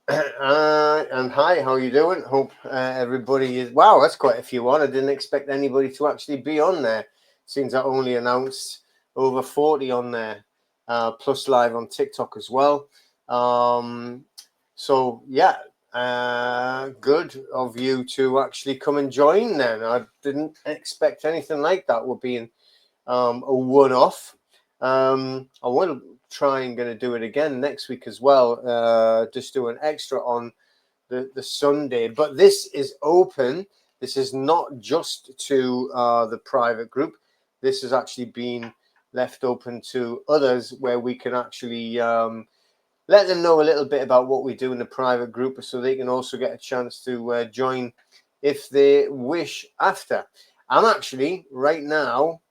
And hi, how are you doing? Hope everybody is. Wow, that's quite a few on. I didn't expect anybody to actually be on there. Seems I only announced over 40 on there, plus live on TikTok as well. So yeah, good of you to actually come and join. Then I didn't expect anything like that. We're being a one-off. I want to try and going to do it again next week as well. Just do an extra on the Sunday, but this is open. This is not just to the private group. This has actually been left open to others, where we can actually let them know a little bit about what we do in the private group, so they can also get a chance to join if they wish after. I'm actually right now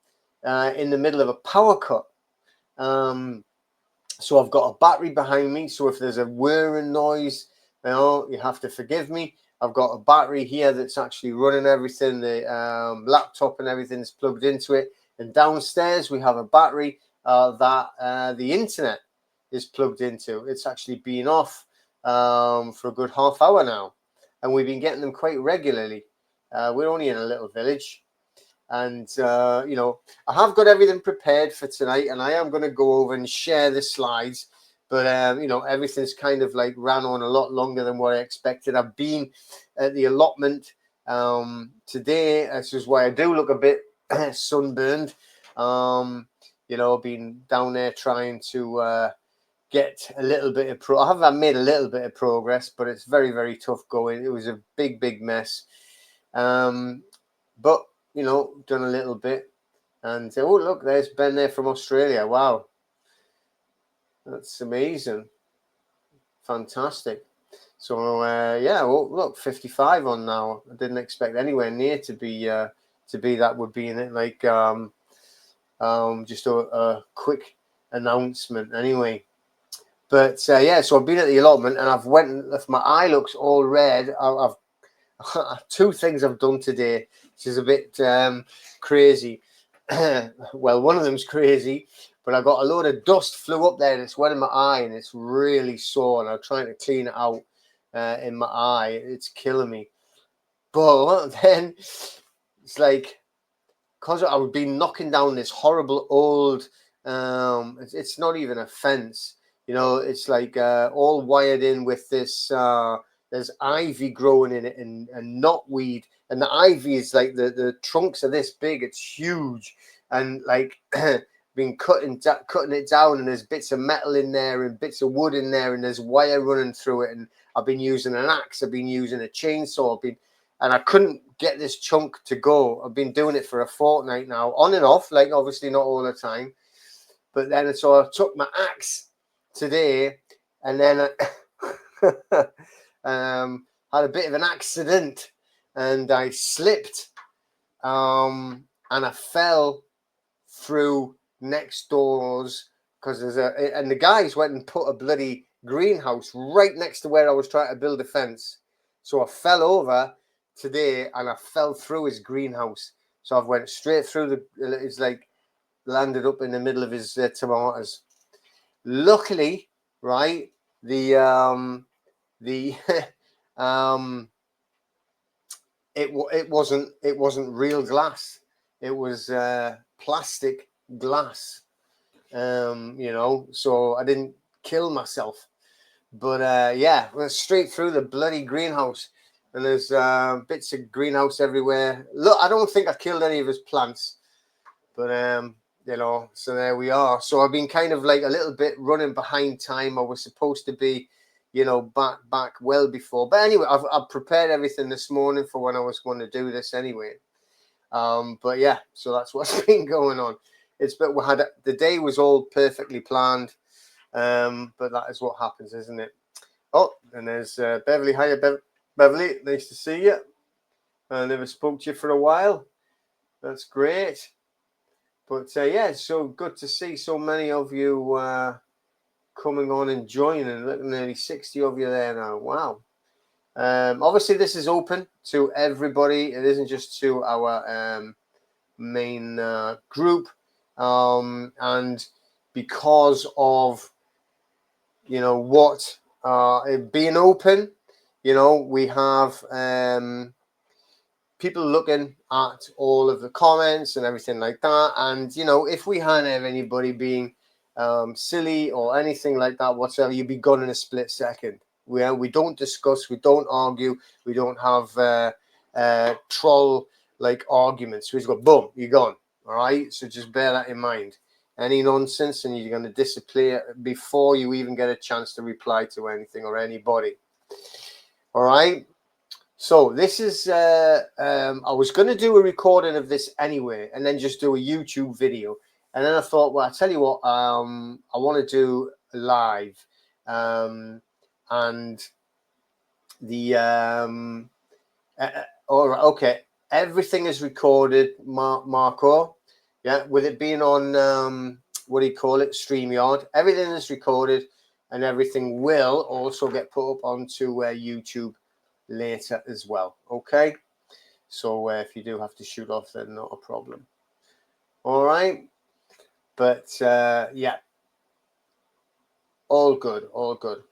in the middle of a power cut. So I've got a battery behind me. So if there's a whirring noise, you have to forgive me. I've got a battery here that's actually running everything. The laptop and everything's plugged into it. And downstairs we have a battery that the internet is plugged into. It's actually been off for a good half hour now. And we've been getting them quite regularly. We're only in a little village. And, I have got everything prepared for tonight, and I am going to go over and share the slides. But, everything's kind of like ran on a lot longer than what I expected. I've been at the allotment today. This is why I do look a bit sunburned. I've been down there trying to get a little bit of I made a little bit of progress, but it's very, very tough going. It was a big, big mess. But done a little bit. And oh, look, there's Ben there from Australia. Wow. That's amazing. Fantastic. So, well, look, 55 on now. I didn't expect anywhere near to be that would be in it. Like, just a quick announcement anyway. But, so I've been at the allotment, and I've went, if my eye looks all red, I've two things I've done today, which is a bit crazy. Well, one of them's crazy, but I got a load of dust flew up there, and it's wet in my eye, and it's really sore, and I'm trying to clean it out in my eye. It's killing me. But then it's like, because I've been knocking down this horrible old, it's not even a fence, it's like all wired in with this, there's ivy growing in it and knotweed. And the ivy is like the trunks are this big. It's huge. And like been cutting it down, and there's bits of metal in there and bits of wood in there, and there's wire running through it. And I've been using an axe. I've been using a chainsaw. And I couldn't get this chunk to go. I've been doing it for a fortnight now, on and off, like obviously not all the time. But then so I took my axe today, and then had a bit of an accident, and I slipped, and I fell through next doors, because and the guys went and put a bloody greenhouse right next to where I was trying to build a fence. So I fell over today, and I fell through his greenhouse. So I've went straight through it's like landed up in the middle of his tomatoes. Luckily, right, it wasn't real glass. It was plastic glass. So I didn't kill myself. But went straight through the bloody greenhouse, and there's bits of greenhouse everywhere. Look, I don't think I killed any of his plants, but so there we are. So I've been kind of like a little bit running behind time. I was supposed to be, back well before. But anyway, I've prepared everything this morning for when I was going to do this anyway. But yeah, so that's what's been going on. The day was all perfectly planned. But that is what happens, isn't it? Oh, and there's Beverly. Hiya, Beverly. Nice to see you. I never spoke to you for a while. That's great. But it's so good to see so many of you coming on and joining. Look, nearly 60 of you there now. Wow. Obviously, this is open to everybody. It isn't just to our main group. And because of what being open, you know, we have people looking at all of the comments and everything like that. And, you know, if we hadn't have anybody being silly or anything like that whatsoever, you'd be gone in a split second. We don't discuss, we don't argue, we don't have troll like arguments. We just go, boom, you're gone. All right. So just bear that in mind. Any nonsense and you're going to disappear before you even get a chance to reply to anything or anybody. All right. So this is, I was going to do a recording of this anyway, and then just do a YouTube video. And then I thought, well, I'll tell you what, I want to do live. And the, all right, okay. Everything is recorded, Marco. Yeah, with it being on, what do you call it? StreamYard. Everything is recorded and everything will also get put up onto YouTube later as well. Okay, so if you do have to shoot off, then not a problem. All right, but yeah, all good, all good.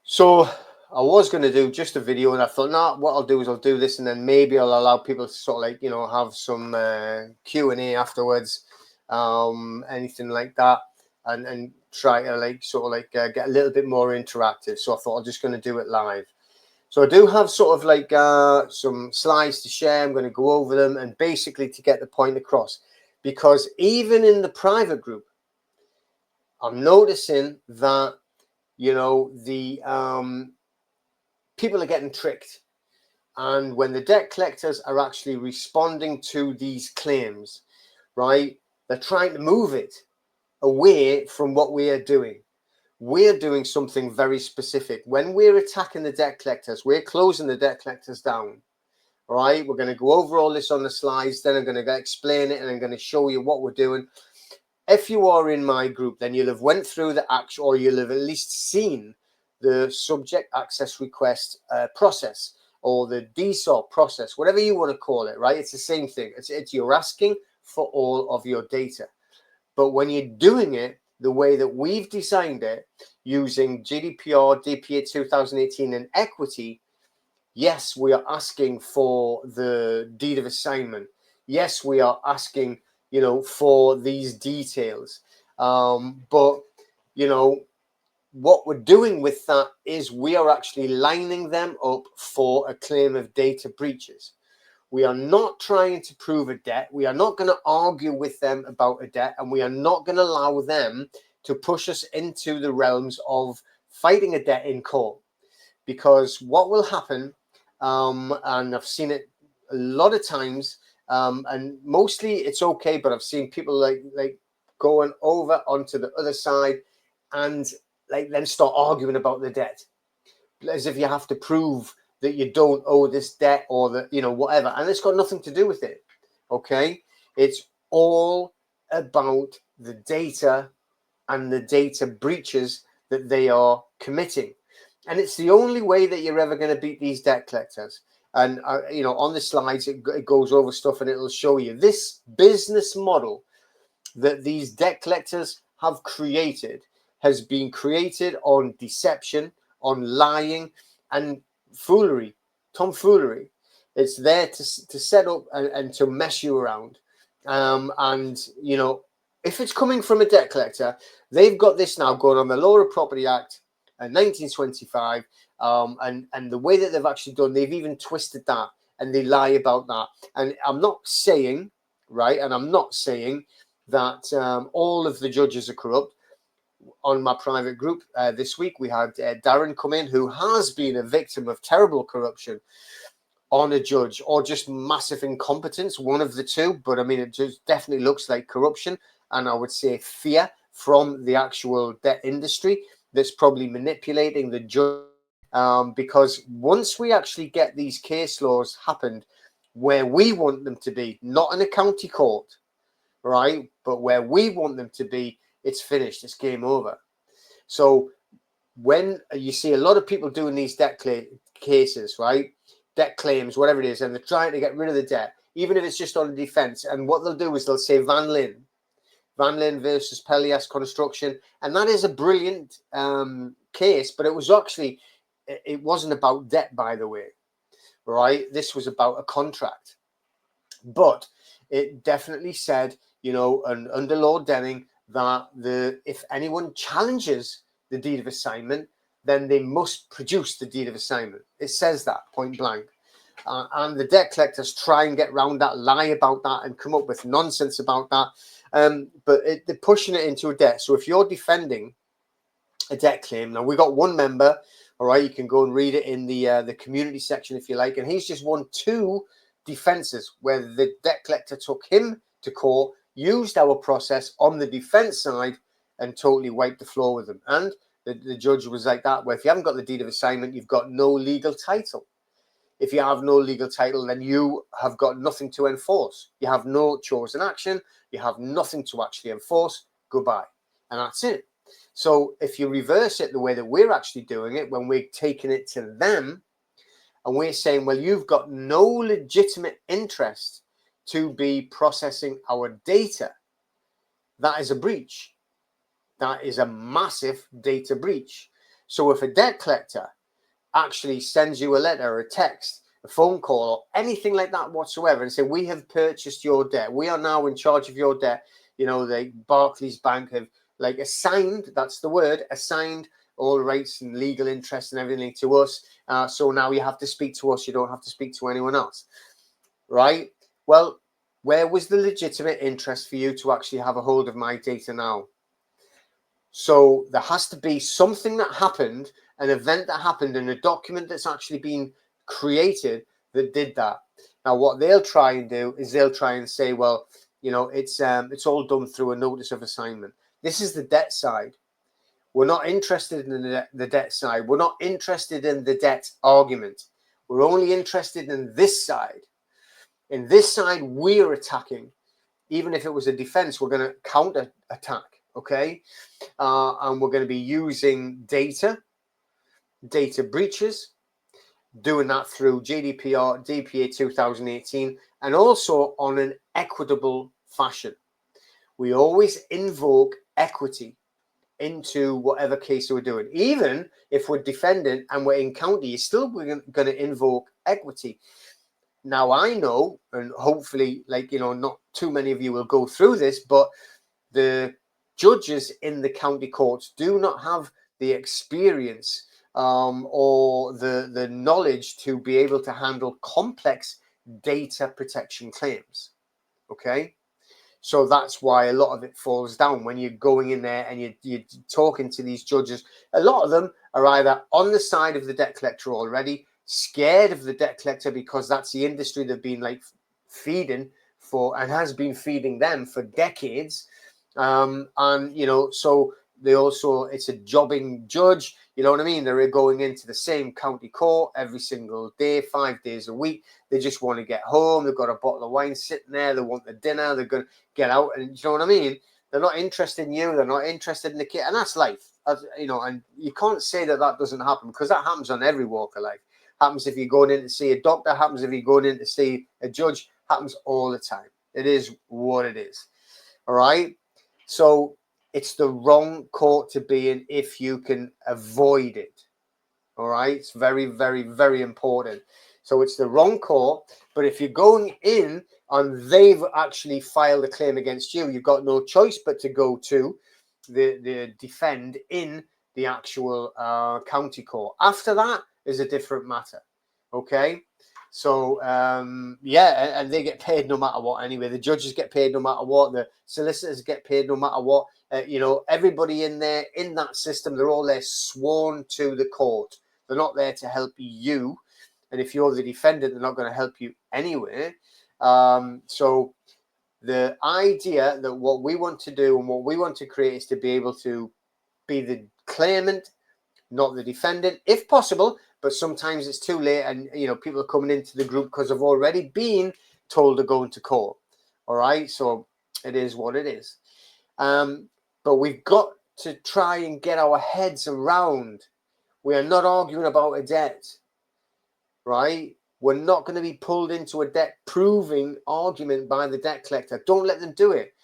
So I was going to do just a video, and I thought, nah, what I'll do is I'll do this, and then maybe I'll allow people to sort of like, you know, have some Q&A afterwards, anything like that, and try to like sort of like get a little bit more interactive. So I thought I'm just going to do it live. So I do have sort of like some slides to share. I'm going to go over them and basically to get the point across, because even in the private group, I'm noticing that, you know, the people are getting tricked. And when the debt collectors are actually responding to these claims, right, they're trying to move it away from what we are doing. We're doing something very specific. When we're attacking the debt collectors, we're closing the debt collectors down. All right, we're going to go over all this on the slides. Then I'm going to explain it and I'm going to show you what we're doing. If you are in my group, then you'll have went through the action, or you'll have at least seen the subject access request process, or the DSAR process, whatever you want to call it, right? It's the same thing. It's you're asking for all of your data. But when you're doing it the way that we've designed it, using GDPR, DPA 2018 and equity, yes, we are asking for the deed of assignment. Yes, we are asking, you know, for these details. But, you know, what we're doing with that is we are actually lining them up for a claim of data breaches. We are not trying to prove a debt. We are not going to argue with them about a debt, and we are not going to allow them to push us into the realms of fighting a debt in court. Because what will happen, and I've seen it a lot of times, and mostly it's okay, but I've seen people like going over onto the other side and like then start arguing about the debt, as if you have to prove that you don't owe this debt, or that, you know, whatever. And it's got nothing to do with it. Okay. It's all about the data and the data breaches that they are committing. And it's the only way that you're ever going to beat these debt collectors. And, you know, on the slides, it goes over stuff and it'll show you this business model that these debt collectors have created has been created on deception, on lying, and foolery, tomfoolery. It's there to set up and to mess you around. And, you know, if it's coming from a debt collector, they've got this now going on the Law of Property Act 1925. And the way that they've actually done, they've even twisted that and they lie about that. And I'm not saying, right, and I'm not saying that all of the judges are corrupt. On my private group this week, we had Darren come in, who has been a victim of terrible corruption on a judge, or just massive incompetence, one of the two. But I mean, it just definitely looks like corruption, and I would say fear from the actual debt industry that's probably manipulating the judge. Because once we actually get these case laws happened where we want them to be, not in a county court, right, but where we want them to be, it's finished, it's game over. So when you see a lot of people doing these debt cases, right, debt claims, whatever it is, and they're trying to get rid of the debt, even if it's just on a defense, and what they'll do is they'll say Van Linn versus Pelias Construction, and that is a brilliant case, but it was actually, it wasn't about debt, by the way, right? This was about a contract. But it definitely said, you know, and under Lord Denning, that if anyone challenges the deed of assignment, then they must produce the deed of assignment. It says that point blank. And the debt collectors try and get around that, lie about that, and come up with nonsense about that. But they're pushing it into a debt. So if you're defending a debt claim, now we got one member, all right, you can go and read it in the community section if you like, and he's just won 2 defenses where the debt collector took him to court, used our process on the defense side, and totally wiped the floor with them. And the judge was like that, where if you haven't got the deed of assignment, you've got no legal title. If you have no legal title, then you have got nothing to enforce. You have no chosen action. You have nothing to actually enforce. Goodbye. And that's it. So if you reverse it the way that we're actually doing it, when we're taking it to them and we're saying, well, you've got no legitimate interest to be processing our data, that is a breach. That is a massive data breach. So if a debt collector actually sends you a letter, a text, a phone call, or anything like that whatsoever, and say, we have purchased your debt, we are now in charge of your debt, you know, the Barclays Bank have like assigned, that's the word, assigned all rights and legal interest and everything to us, so now you have to speak to us, you don't have to speak to anyone else, right? Well, where was the legitimate interest for you to actually have a hold of my data now? So there has to be something that happened, an event that happened, and a document that's actually been created that did that. Now, what they'll try and do is they'll try and say, well, you know, it's all done through a notice of assignment. This is the debt side. We're not interested in the debt side. We're not interested in the debt argument. We're only interested in this side. In this side, we're attacking. Even if it was a defense, we're going to counter attack. Okay, and we're going to be using data breaches, doing that through GDPR, DPA 2018, and also on an equitable fashion. We always invoke equity into whatever case we're doing. Even if we're defending and we're in county, you're still going to invoke equity. Now, I know, and hopefully, like, you know, not too many of you will go through this, but the judges in the county courts do not have the experience or the knowledge to be able to handle complex data protection claims. Okay, so that's why a lot of it falls down when you're going in there and you're talking to these judges. A lot of them are either on the side of the debt collector already, scared of the debt collector because that's the industry they've been like feeding for and has been feeding them for decades. And you know, so they also, it's a jobbing judge, you know what I mean? They're going into the same county court every single day, 5 days a week. They just want to get home. They've got a bottle of wine sitting there. They want the dinner. They're going to get out, and you know what I mean? They're not interested in you. They're not interested in the kid, and that's life, you know. And you can't say that that doesn't happen, because that happens on every walk of life. Happens if you're going in to see a doctor. Happens if you're going in to see a judge. Happens all the time. It is what it is. All right. So it's the wrong court to be in if you can avoid it. All right. It's very, very, very important. So it's the wrong court. But if you're going in and they've actually filed a claim against you, you've got no choice but to go to the defend in the actual county court. After that is a different matter. Okay. So, yeah, and they get paid no matter what anyway. The judges get paid no matter what. The solicitors get paid no matter what. You know, everybody in there, in that system, they're all there sworn to the court. They're not there to help you. And if you're the defendant, they're not going to help you anyway. So the idea that what we want to do and what we want to create is to be able to be the claimant, not the defendant, if possible. But sometimes it's too late, and you know, people are coming into the group because they've already been told to go into court. All right, so it is what it is. But we've got to try and get our heads around. We are not arguing about a debt, right? We're not going to be pulled into a debt proving argument by the debt collector. Don't let them do it,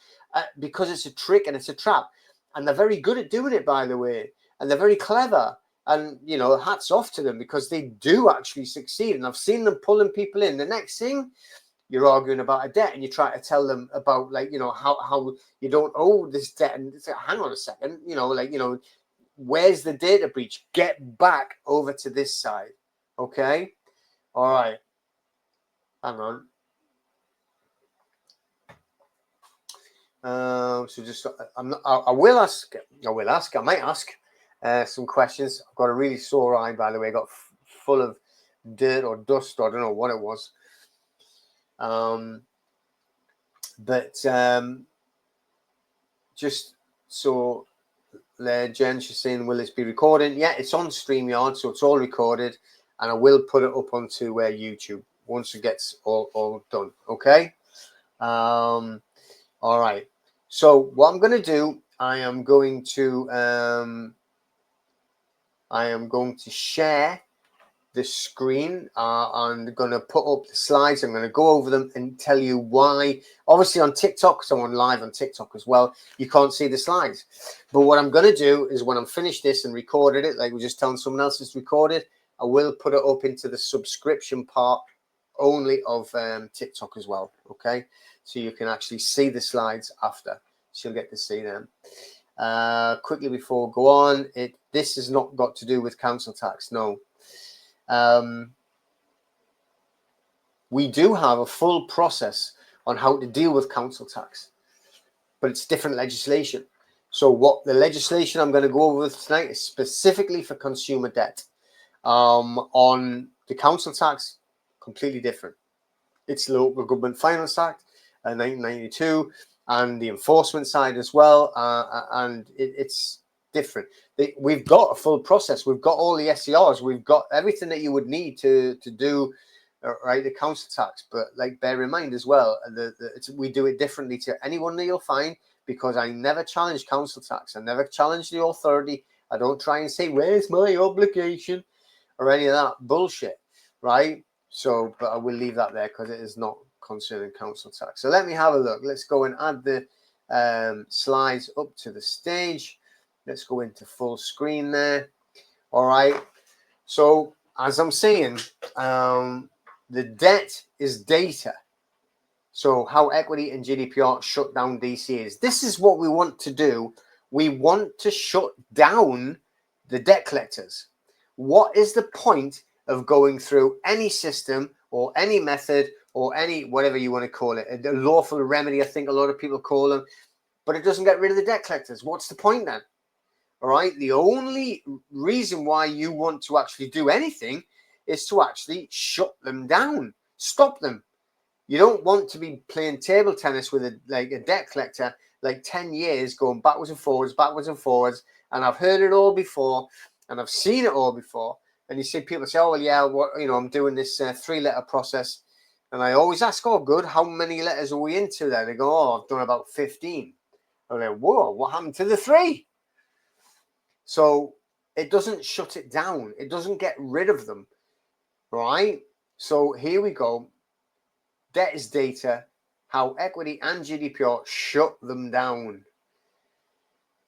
because it's a trick and it's a trap, and they're very good at doing it, by the way. and they're very clever. And, you know, hats off to them, because they do actually succeed. And I've seen them pulling people in. The next thing, you're arguing about a debt, and you try to tell them about, like, you know, how you don't owe this debt. And it's like, hang on a second, you know, like, you know, where's the data breach? Get back over to this side. Okay. All right. Hang on. So just, I will ask, I might ask some questions. I've got a really sore eye, by the way. I got full of dirt or dust, or I don't know what it was. Just so Jen, she's saying, will this be recording? Yeah, it's on StreamYard, so it's all recorded, and I will put it up onto YouTube once it gets all done. Okay. All right. So what I'm going to do, I am going to share the screen. I'm going to put up the slides. I'm going to go over them and tell you why. Obviously on TikTok, because I'm on live on TikTok as well, you can't see the slides. But what I'm going to do is, when I'm finished this and recorded it, like we're just telling someone else it's recorded, I will put it up into the subscription part only of TikTok as well. Okay, so you can actually see the slides after, so you'll get to see them. Quickly before we go on, this has not got to do with council tax. No. We do have a full process on how to deal with council tax, but it's different legislation. So what the legislation I'm going to go over with tonight is specifically for consumer debt. On the council tax, completely different. It's the Local Government Finance Act 1992, and the enforcement side as well, and it's different. We've got a full process. We've got all the SCRs. We've got everything that you would need to do right, the council tax. But like, bear in mind as well, we do it differently to anyone that you'll find, because I never challenge council tax. I never challenge the authority. I don't try and say, where's my obligation, or any of that bullshit, right? So, but I will leave that there, because it is not concerning council tax. So let me have a look. Let's go and add the slides up to the stage. Let's go into full screen there. All right. So as I'm saying, the debt is data. So how equity and GDPR shut down DCAs. This is what we want to do. We want to shut down the debt collectors. What is the point of going through any system or any method or any, whatever you want to call it, a lawful remedy, I think a lot of people call them, but it doesn't get rid of the debt collectors? What's the point then? All right. The only reason why you want to actually do anything is to actually shut them down, stop them. You don't want to be playing table tennis with a debt collector, like 10 years going backwards and forwards. And I've heard it all before, and I've seen it all before. And you see people say, oh, well, yeah, I'm doing this 3-letter process. And I always ask, oh, good, how many letters are we into there? They go, oh, I've done about 15. I'm like, whoa, what happened to the 3? So it doesn't shut it down. It doesn't get rid of them, right? So here we go. Debt is data, how equity and GDPR shut them down.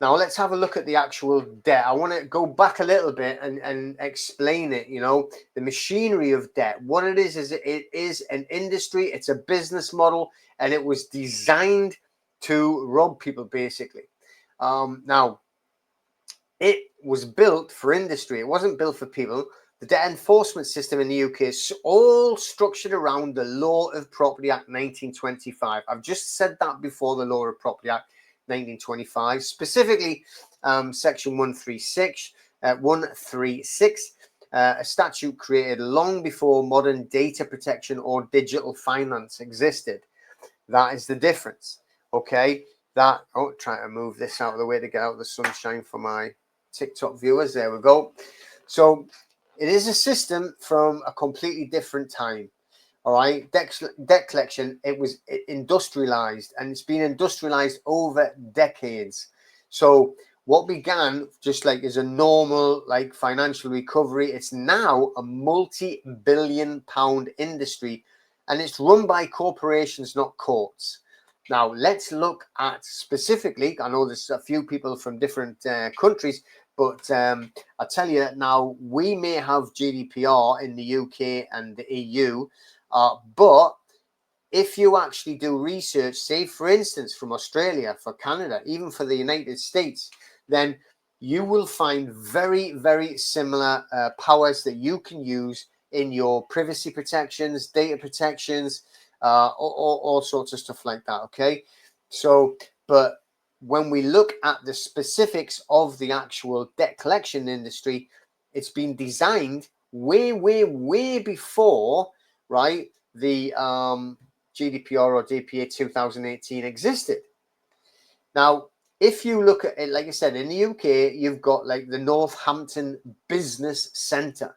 Now let's have a look at the actual debt. I want to go back a little bit and explain it. You know, the machinery of debt. What it is it is an industry. It's a business model, and it was designed to rob people, basically. Now, it was built for industry. It wasn't built for people. The debt enforcement system in the UK is all structured around the Law of Property Act 1925. I've just said that before, the Law of Property Act 1925, specifically section 136, a statute created long before modern data protection or digital finance existed. That is the difference. Okay, trying to move this out of the way to get out the sunshine for my TikTok viewers. There we go. So it is a system from a completely different time. All right, debt collection, it was industrialized, and it's been industrialized over decades. So what began just like as a normal like financial recovery, it's now a multi-billion-pound industry, and it's run by corporations, not courts. Now let's look at specifically, I know there's a few people from different countries, But I tell you now, we may have GDPR in the UK and the EU, but if you actually do research, say for instance from Australia, for Canada, even for the United States, then you will find very, very similar powers that you can use in your privacy protections, data protections, all sorts of stuff like that. Okay, so but when we look at the specifics of the actual debt collection industry, it's been designed way, way, way before, right, the GDPR or DPA 2018 existed. Now, if you look at it, like I said, in the UK, you've got like the Northampton Business Centre.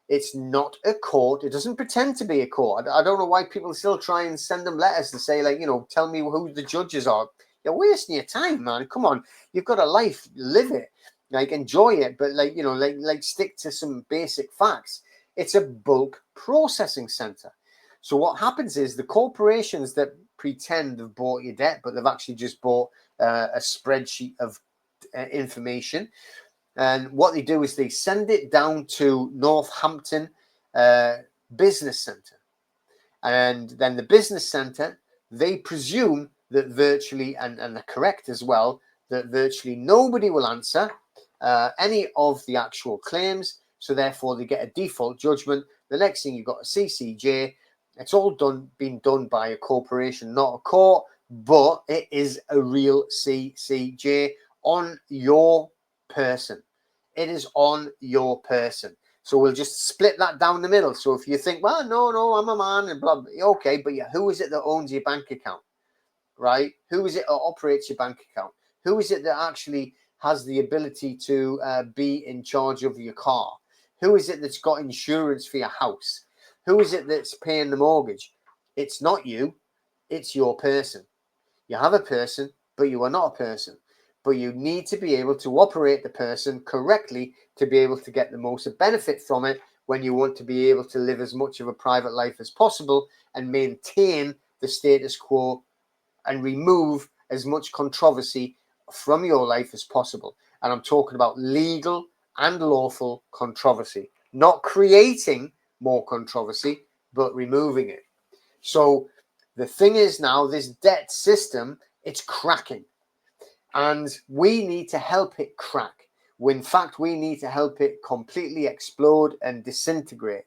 It's not a court. It doesn't pretend to be a court. I don't know why people still try and send them letters to say, like, you know, tell me who the judges are. You're wasting your time, man. Come on. You've got a life. Live it. Like, enjoy it. But, like, you know, like stick to some basic facts. It's a bulk processing center. So what happens is the corporations that pretend they've bought your debt, but they've actually just bought a spreadsheet of information. And what they do is they send it down to Northampton Business Centre. And then the business centre, they presume that virtually, and they're correct as well, that virtually nobody will answer any of the actual claims. So therefore, they get a default judgment. The next thing, you've got a CCJ. It's all been done by a corporation, not a court, but it is a real CCJ on your person. It is on your person. So we'll just split that down the middle. So if you think, well, no, I'm a man and blah, blah, okay, but yeah, who is it that owns your bank account, right? Who is it that operates your bank account? Who is it that actually has the ability to be in charge of your car? Who is it that's got insurance for your house? Who is it that's paying the mortgage? It's not you. It's your person. You have a person, but you are not a person. But you need to be able to operate the person correctly to be able to get the most benefit from it when you want to be able to live as much of a private life as possible and maintain the status quo and remove as much controversy from your life as possible. And I'm talking about legal and lawful controversy, not creating more controversy, but removing it. So the thing is now, this debt system, it's cracking. And we need to help it crack. In fact, we need to help it completely explode and disintegrate.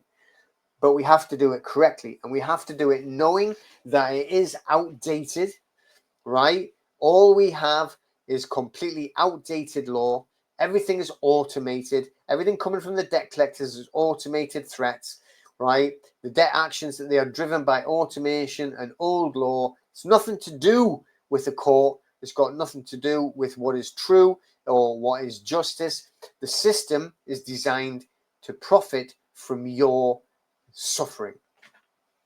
But we have to do it correctly. And we have to do it knowing that it is outdated, right? All we have is completely outdated law. Everything is automated. Everything coming from the debt collectors is automated threats, right? The debt actions that they are driven by automation and old law. It's nothing to do with the court. It's got nothing to do with what is true or what is justice. The system is designed to profit from your suffering.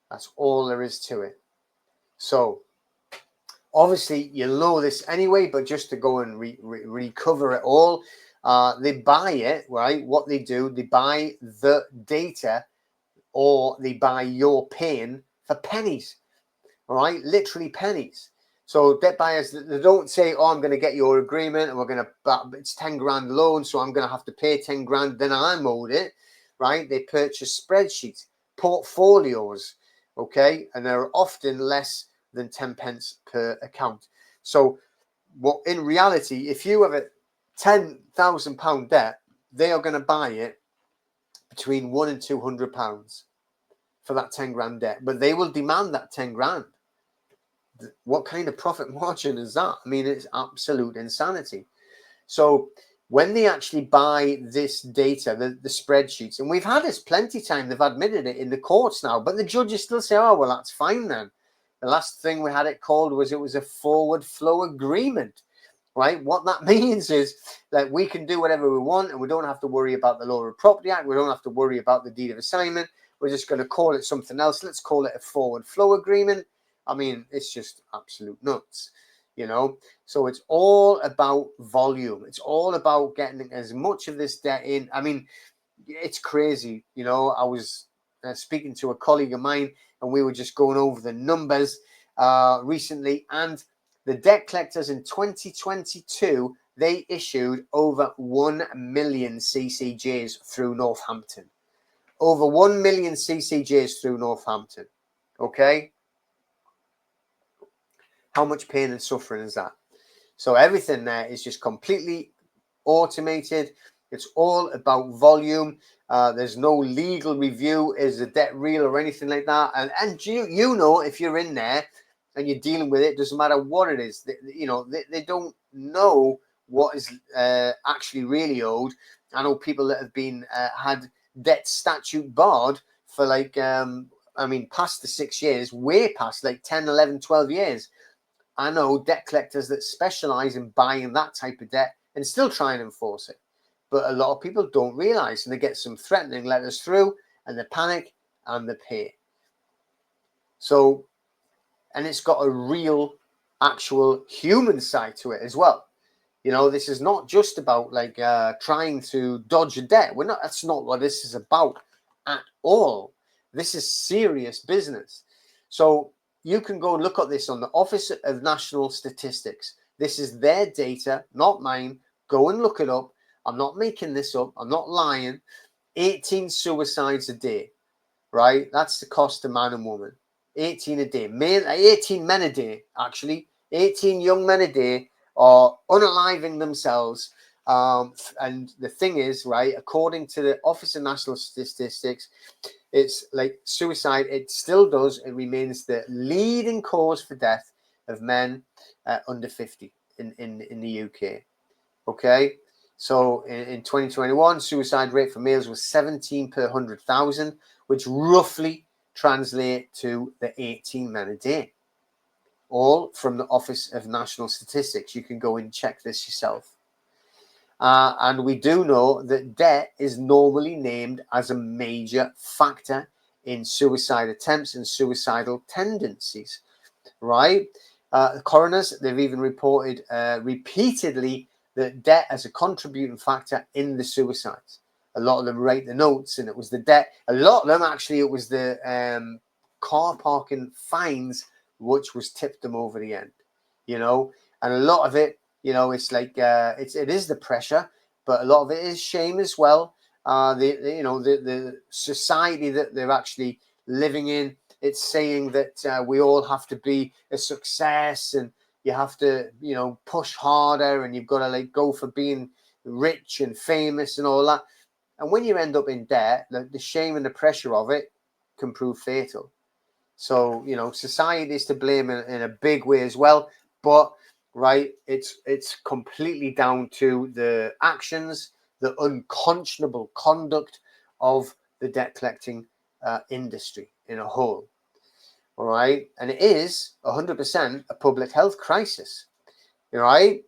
That's all there is to it. So obviously you know this anyway, but just to go and recover it all, they buy it, right? What they do, they buy the data, or they buy your pain for pennies, all right? Literally pennies. So debt buyers, they don't say, oh, I'm going to get your agreement and we're going to, it's 10 grand loan, so I'm going to have to pay 10 grand, then I'm owed it, right? They purchase spreadsheets, portfolios, okay? And they're often less than 10 pence per account. So what in reality, if you have a £10,000 debt, they are going to buy it between £100 and £200 for that 10 grand debt, but they will demand that 10 grand. What kind of profit margin is that? I mean, it's absolute insanity. So when they actually buy this data, the spreadsheets, and we've had this plenty of time, they've admitted it in the courts now, but the judges still say, oh, well, that's fine then. The last thing we had it called was, it was a forward flow agreement, right? What that means is that we can do whatever we want and we don't have to worry about the Law of Property Act. We don't have to worry about the deed of assignment. We're just going to call it something else. Let's call it a forward flow agreement. I mean, it's just absolute nuts, you know? So it's all about volume. It's all about getting as much of this debt in. I mean, it's crazy. You know, I was speaking to a colleague of mine and we were just going over the numbers recently, and the debt collectors in 2022 they issued over 1 million CCJs through Northampton. Over 1 million CCJs through Northampton. Okay? How much pain and suffering is that? So everything there is just completely automated. It's all about volume. There's no legal review. Is the debt real or anything like that? And you know, if you're in there and you're dealing with it, doesn't matter what it is. They don't know what is actually really owed. I know people that have been had debt statute barred for like past the 6 years, way past like 10, 11, 12 years. I know debt collectors that specialize in buying that type of debt and still try and enforce it. But a lot of people don't realize, and they get some threatening letters through and they panic and they pay. So, and it's got a real, actual human side to it as well. You know, this is not just about like trying to dodge a debt. That's not what this is about at all. This is serious business. So you can go and look at this on the Office of National Statistics. This is their data, not mine. Go and look it up. I'm not making this up. I'm not lying. 18 suicides a day, right? That's the cost of man and woman. 18 a day. 18 men a day, actually. 18 young men a day are unaliving themselves. And the thing is, right, according to the Office of National Statistics, it's like suicide. It still does. It remains the leading cause for death of men under 50 in the UK. Okay. So in 2021, suicide rate for males was 17 per 100,000, which roughly translate to the 18 men a day. All from the Office of National Statistics. You can go and check this yourself. And we do know that debt is normally named as a major factor in suicide attempts and suicidal tendencies, right? The coroners, they've even reported repeatedly that debt as a contributing factor in the suicides. A lot of them write the notes, and it was the debt. A lot of them, actually, it was the car parking fines which was tipped them over the end, you know. And a lot of it, you know, it's like it is the pressure, but a lot of it is shame as well. The society that they're actually living in, it's saying that we all have to be a success, and you have to, you know, push harder, and you've got to like go for being rich and famous and all that. And when you end up in debt, the shame and the pressure of it can prove fatal. So, you know, society is to blame in a big way as well. But, right, it's completely down to the actions, the unconscionable conduct of the debt collecting industry in a whole. All right. And it is 100% a public health crisis. All right.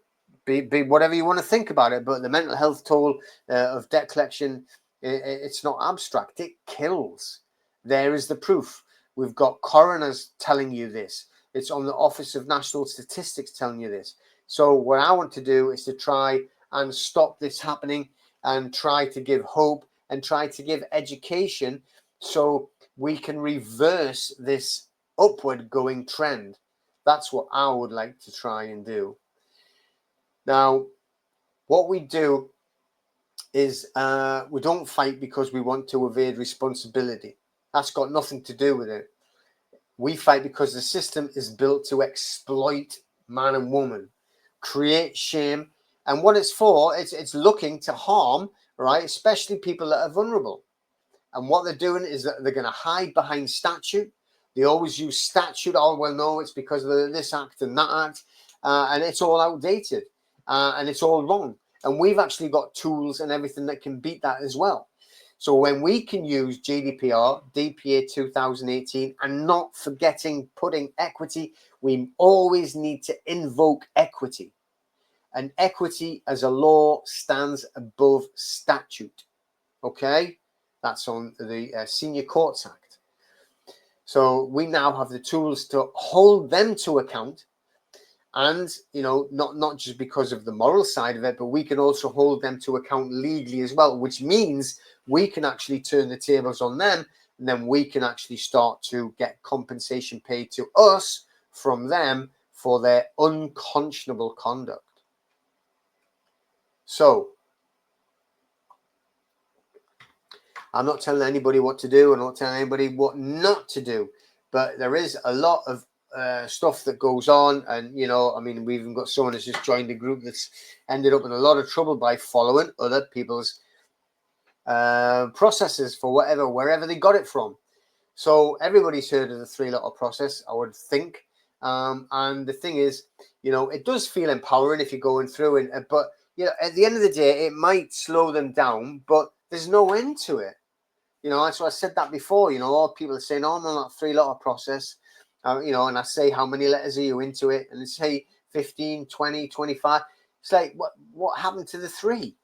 Be whatever you want to think about it. But the mental health toll of debt collection, it's not abstract. It kills. There is the proof. We've got coroners telling you this. It's on the Office of National Statistics telling you this. So what I want to do is to try and stop this happening, and try to give hope and try to give education so we can reverse this upward going trend. That's what I would like to try and do. Now, what we do is we don't fight because we want to evade responsibility. That's got nothing to do with it. We fight because the system is built to exploit man and woman, create shame, and what it's for, it's looking to harm, right, especially people that are vulnerable. And what they're doing is that they're going to hide behind statute. They always use statute. Oh, well, no, it's because of this act and that act, and it's all outdated, and it's all wrong. And we've actually got tools and everything that can beat that as well. So when we can use GDPR, DPA 2018, and not forgetting putting equity, we always need to invoke equity. And equity as a law stands above statute. Okay? That's on the Senior Courts Act. So we now have the tools to hold them to account. And, you know, not just because of the moral side of it, but we can also hold them to account legally as well, which means we can actually turn the tables on them, and then we can actually start to get compensation paid to us from them for their unconscionable conduct. So I'm not telling anybody what to do. I'm not telling anybody what not to do. But there is a lot of stuff that goes on. And, you know, I mean, we've even got someone that's just joined a group that's ended up in a lot of trouble by following other people's processes for whatever, wherever they got it from. So everybody's heard of the 3-letter process, I would think. And the thing is, you know, it does feel empowering if you're going through it. But, you know, at the end of the day, it might slow them down, but there's no end to it. You know, that's what I said that before. You know, all people are saying, oh, no, not 3-letter process. You know, and I say, how many letters are you into it? And they say 15, 20, 25. It's like, what happened to the 3?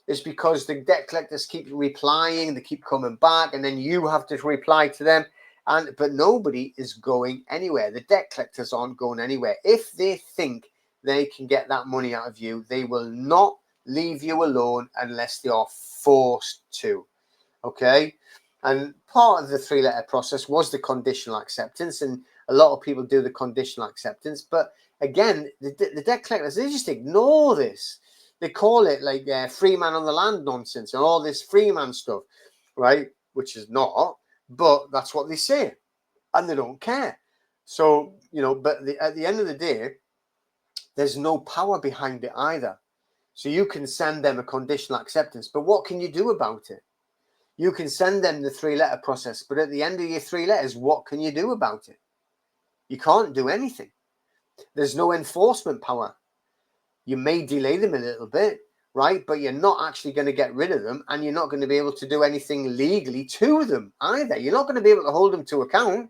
It's because the debt collectors keep replying, they keep coming back, and then you have to reply to them. But nobody is going anywhere. The debt collectors aren't going anywhere. If they think they can get that money out of you, they will not leave you alone unless they are forced to. Okay, and part of the 3-letter process was the conditional acceptance, and a lot of people do the conditional acceptance. But again, the debt collectors, they just ignore this. They call it like free man on the land nonsense and all this free man stuff, right? Which is not, but that's what they say, and they don't care. So, you know, but at the end of the day, there's no power behind it either. So you can send them a conditional acceptance, but what can you do about it? You can send them the 3-letter process, but at the end of your 3 letters, what can you do about it? You can't do anything. There's no enforcement power. You may delay them a little bit, right? But you're not actually going to get rid of them, and you're not going to be able to do anything legally to them either. You're not going to be able to hold them to account.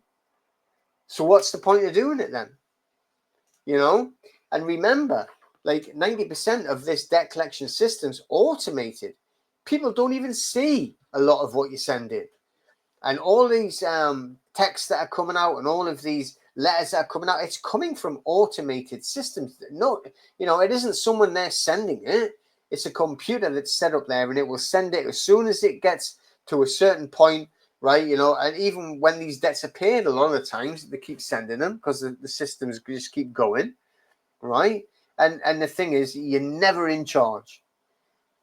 So what's the point of doing it then? You know? And remember, like 90% of this debt collection system's automated. People don't even see a lot of what you send in. And all these texts that are coming out and all of these letters that are coming out, it's coming from automated systems. No, you know, it isn't someone there sending it. It's a computer that's set up there, and it will send it as soon as it gets to a certain point, right? You know, and even when these debts are paid, a lot of the times they keep sending them because the systems just keep going, right? And the thing is, you're never in charge.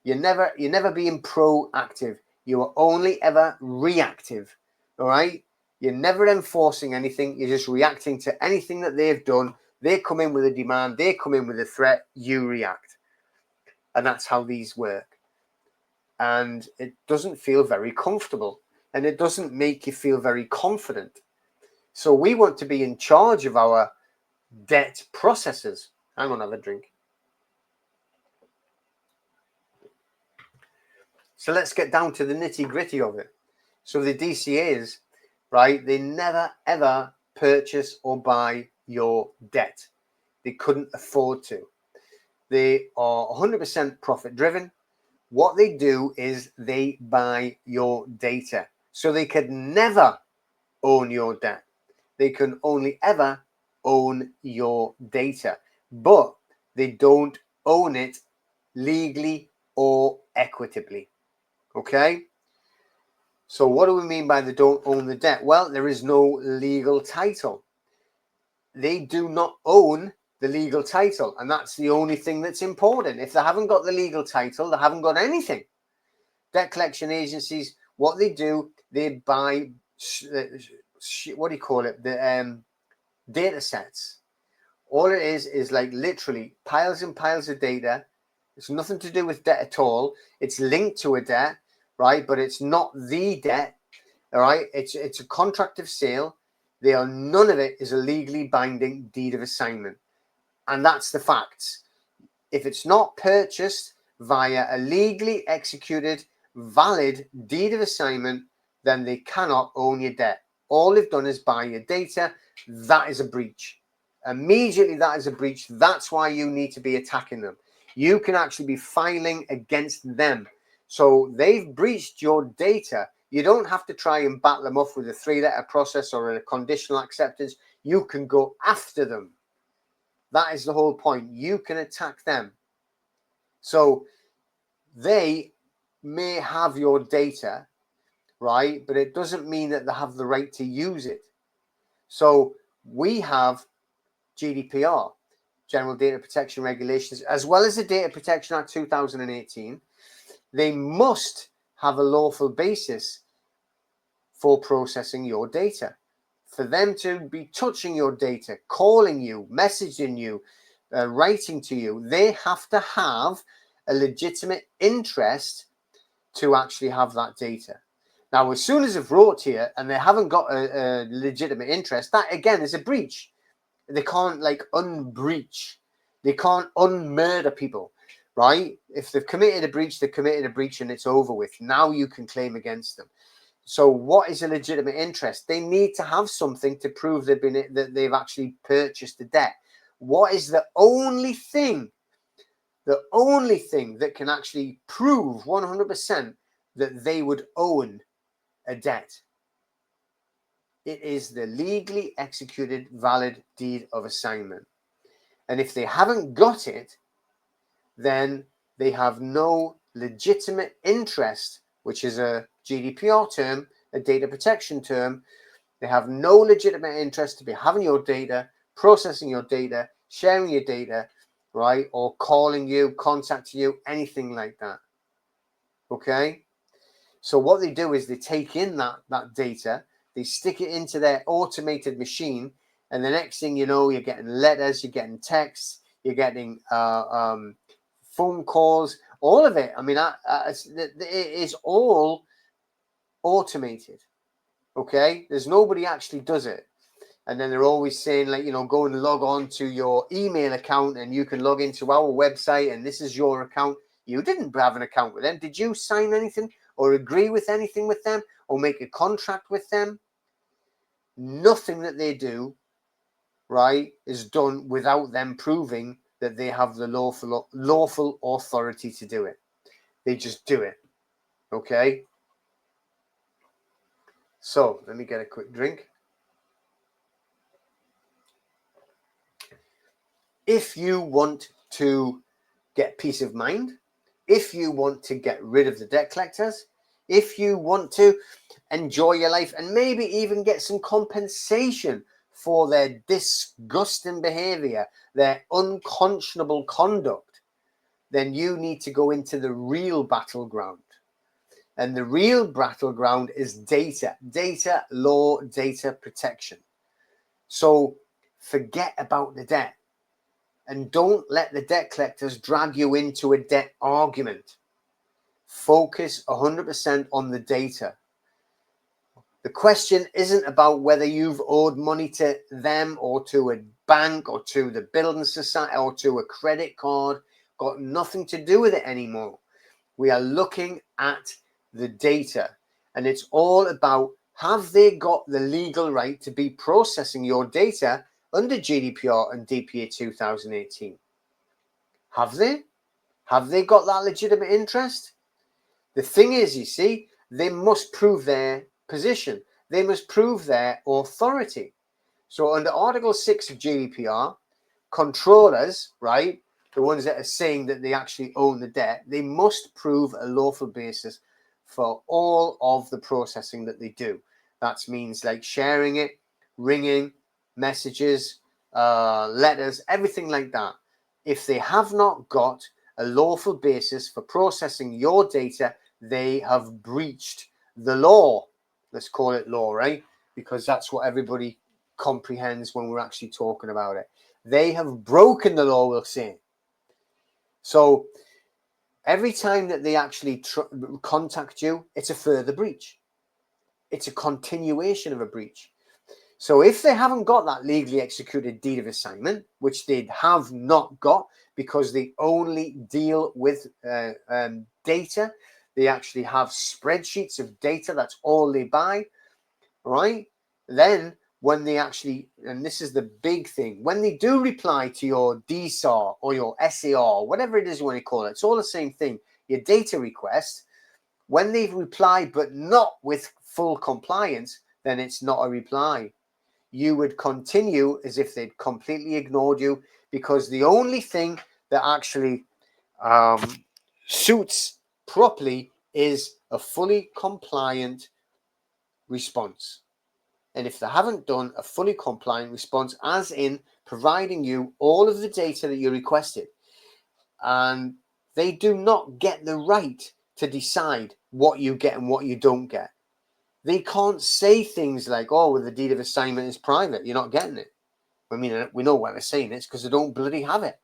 You're never being proactive. You are only ever reactive. All right. You're never enforcing anything. You're just reacting to anything that they've done. They come in with a demand. They come in with a threat. You react. And that's how these work. And it doesn't feel very comfortable. And it doesn't make you feel very confident. So we want to be in charge of our debt processes. I'm going to have a drink. So let's get down to the nitty gritty of it. So the DCAs, right, they never ever purchase or buy your debt. They couldn't afford to. They are 100% profit driven. What they do is they buy your data. So they could never own your debt. They can only ever own your data, but they don't own it legally or equitably. Okay? So what do we mean by they don't own the debt? Well, there is no legal title. They do not own the legal title, and that's the only thing that's important. If they haven't got the legal title, they haven't got anything. Debt collection agencies, what they do, they buy, what do you call it? The data sets. All it is like literally piles and piles of data. It's nothing to do with debt at all. It's linked to a debt, right? But it's not the debt. All right, it's a contract of sale. None of it is a legally binding deed of assignment, and that's the facts. If it's not purchased via a legally executed, valid deed of assignment, then they cannot own your debt. All they've done is buy your data. That is a breach. Immediately, that is a breach. That's why you need to be attacking them. You can actually be filing against them. So they've breached your data. You don't have to try and battle them off with a 3-letter process or a conditional acceptance. You can go after them. That is the whole point. You can attack them. So they may have your data, right? But it doesn't mean that they have the right to use it. So we have GDPR. General Data Protection Regulations, as well as the Data Protection Act 2018, they must have a lawful basis for processing your data. For them to be touching your data, calling you, messaging you, writing to you, they have to have a legitimate interest to actually have that data. Now, as soon as they've wrote here and they haven't got a legitimate interest, that again is a breach. They can't like unbreach. They can't unmurder people, right? If they've committed a breach, they've committed a breach and it's over with. Now you can claim against them. So what is a legitimate interest? They need to have something to prove that they've actually purchased the debt. What is the only thing that can actually prove 100% that they would own a debt? It is the legally executed valid deed of assignment. And if they haven't got it, then they have no legitimate interest, which is a GDPR term, a data protection term. They have no legitimate interest to be having your data, processing your data, sharing your data, right? Or calling you, contacting you, anything like that. Okay? So what they do is they take in that data, they stick it into their automated machine, and the next thing you know, you're getting letters, you're getting texts, you're getting phone calls, all of it. I mean, it is all automated. Okay, there's nobody actually does it. And then they're always saying, like, you know, go and log on to your email account and you can log into our website and this is your account. You didn't have an account with them. Did you sign anything or agree with anything with them or make a contract with them? Nothing that they do, right, is done without them proving that they have the lawful authority to do it. They just do it. Okay. So let me get a quick drink. If you want to get peace of mind, if you want to get rid of the debt collectors, if you want to enjoy your life and maybe even get some compensation for their disgusting behavior, their unconscionable conduct, then you need to go into the real battleground. And the real battleground is data law, data protection. So forget about the debt. And don't let the debt collectors drag you into a debt argument. Focus 100% on the data. The question isn't about whether you've owed money to them or to a bank or to the building society or to a credit card. Got nothing to do with it anymore. We are looking at the data, and it's all about, have they got the legal right to be processing your data under GDPR and DPA 2018? Have they? Have they got that legitimate interest? The thing is, you see, they must prove their position. They must prove their authority. So under Article 6 of GDPR, controllers, right, the ones that are saying that they actually own the debt, they must prove a lawful basis for all of the processing that they do. That means like sharing it, ringing, messages, letters, everything like that. If they have not got a lawful basis for processing your data, they have breached the law. Let's call it law, right? Because that's what everybody comprehends when we're actually talking about it. They have broken the law, we'll say. So every time that they actually contact you, it's a further breach. It's a continuation of a breach. So if they haven't got that legally executed deed of assignment, which they have not got because they only deal with data, they actually have spreadsheets of data, that's all they buy, right? Then when they actually, and this is the big thing, when they do reply to your DSAR or your SAR, whatever it is you want to call it, it's all the same thing, your data request, when they reply but not with full compliance, then it's not a reply. You would continue as if they'd completely ignored you, because the only thing that actually suits properly is a fully compliant response. And if they haven't done a fully compliant response, as in providing you all of the data that you requested, and they do not get the right to decide what you get and what you don't get. They can't say things like, oh, well, the deed of assignment is private, you're not getting it. I mean, we know why they're saying it's because they don't bloody have it.